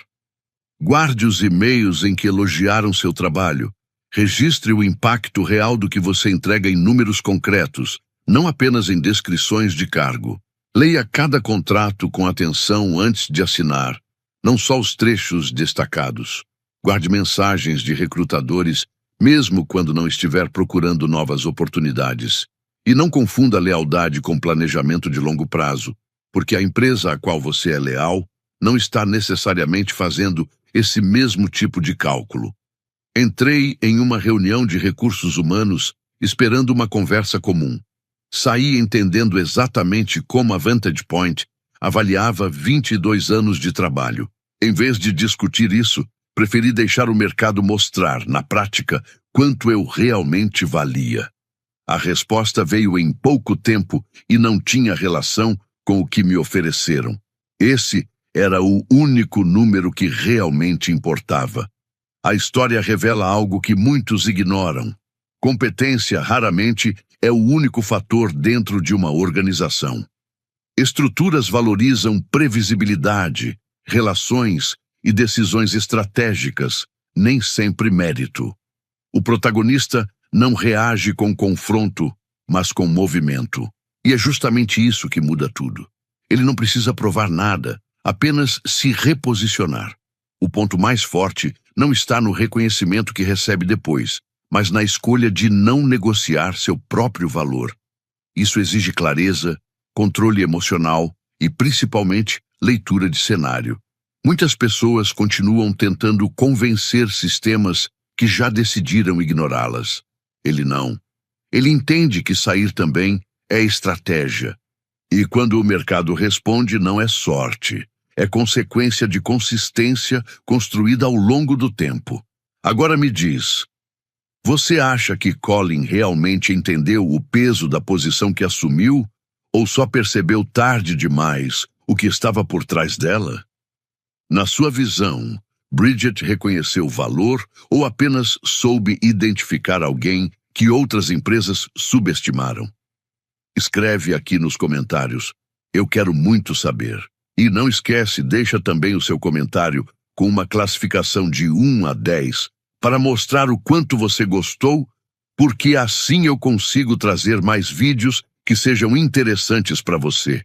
Guarde os e-mails em que elogiaram seu trabalho. Registre o impacto real do que você entrega em números concretos, não apenas em descrições de cargo. Leia cada contrato com atenção antes de assinar, não só os trechos destacados. Guarde mensagens de recrutadores, mesmo quando não estiver procurando novas oportunidades. E não confunda lealdade com planejamento de longo prazo, porque a empresa a qual você é leal não está necessariamente fazendo esse mesmo tipo de cálculo. Entrei em uma reunião de recursos humanos esperando uma conversa comum. Saí entendendo exatamente como a Vantage Point avaliava 22 anos de trabalho. Em vez de discutir isso, preferi deixar o mercado mostrar, na prática, quanto eu realmente valia. A resposta veio em pouco tempo e não tinha relação com o que me ofereceram. Esse era o único número que realmente importava. A história revela algo que muitos ignoram. Competência raramente é o único fator dentro de uma organização. Estruturas valorizam previsibilidade, relações e decisões estratégicas, nem sempre mérito. O protagonista não reage com confronto, mas com movimento. E é justamente isso que muda tudo. Ele não precisa provar nada, apenas se reposicionar. O ponto mais forte não está no reconhecimento que recebe depois, mas na escolha de não negociar seu próprio valor. Isso exige clareza, controle emocional e, principalmente, leitura de cenário. Muitas pessoas continuam tentando convencer sistemas que já decidiram ignorá-las. Ele não. Ele entende que sair também é estratégia. E quando o mercado responde, não é sorte. É consequência de consistência construída ao longo do tempo. Agora me diz, você acha que Colin realmente entendeu o peso da posição que assumiu ou só percebeu tarde demais o que estava por trás dela? Na sua visão, Bridget reconheceu valor ou apenas soube identificar alguém que outras empresas subestimaram? Escreve aqui nos comentários. Eu quero muito saber. E não esquece, deixa também o seu comentário com uma classificação de 1 a 10 para mostrar o quanto você gostou, porque assim eu consigo trazer mais vídeos que sejam interessantes para você.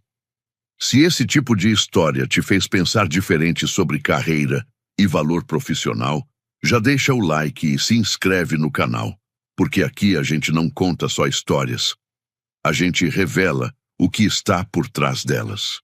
Se esse tipo de história te fez pensar diferente sobre carreira e valor profissional, já deixa o like e se inscreve no canal, porque aqui a gente não conta só histórias. A gente revela o que está por trás delas.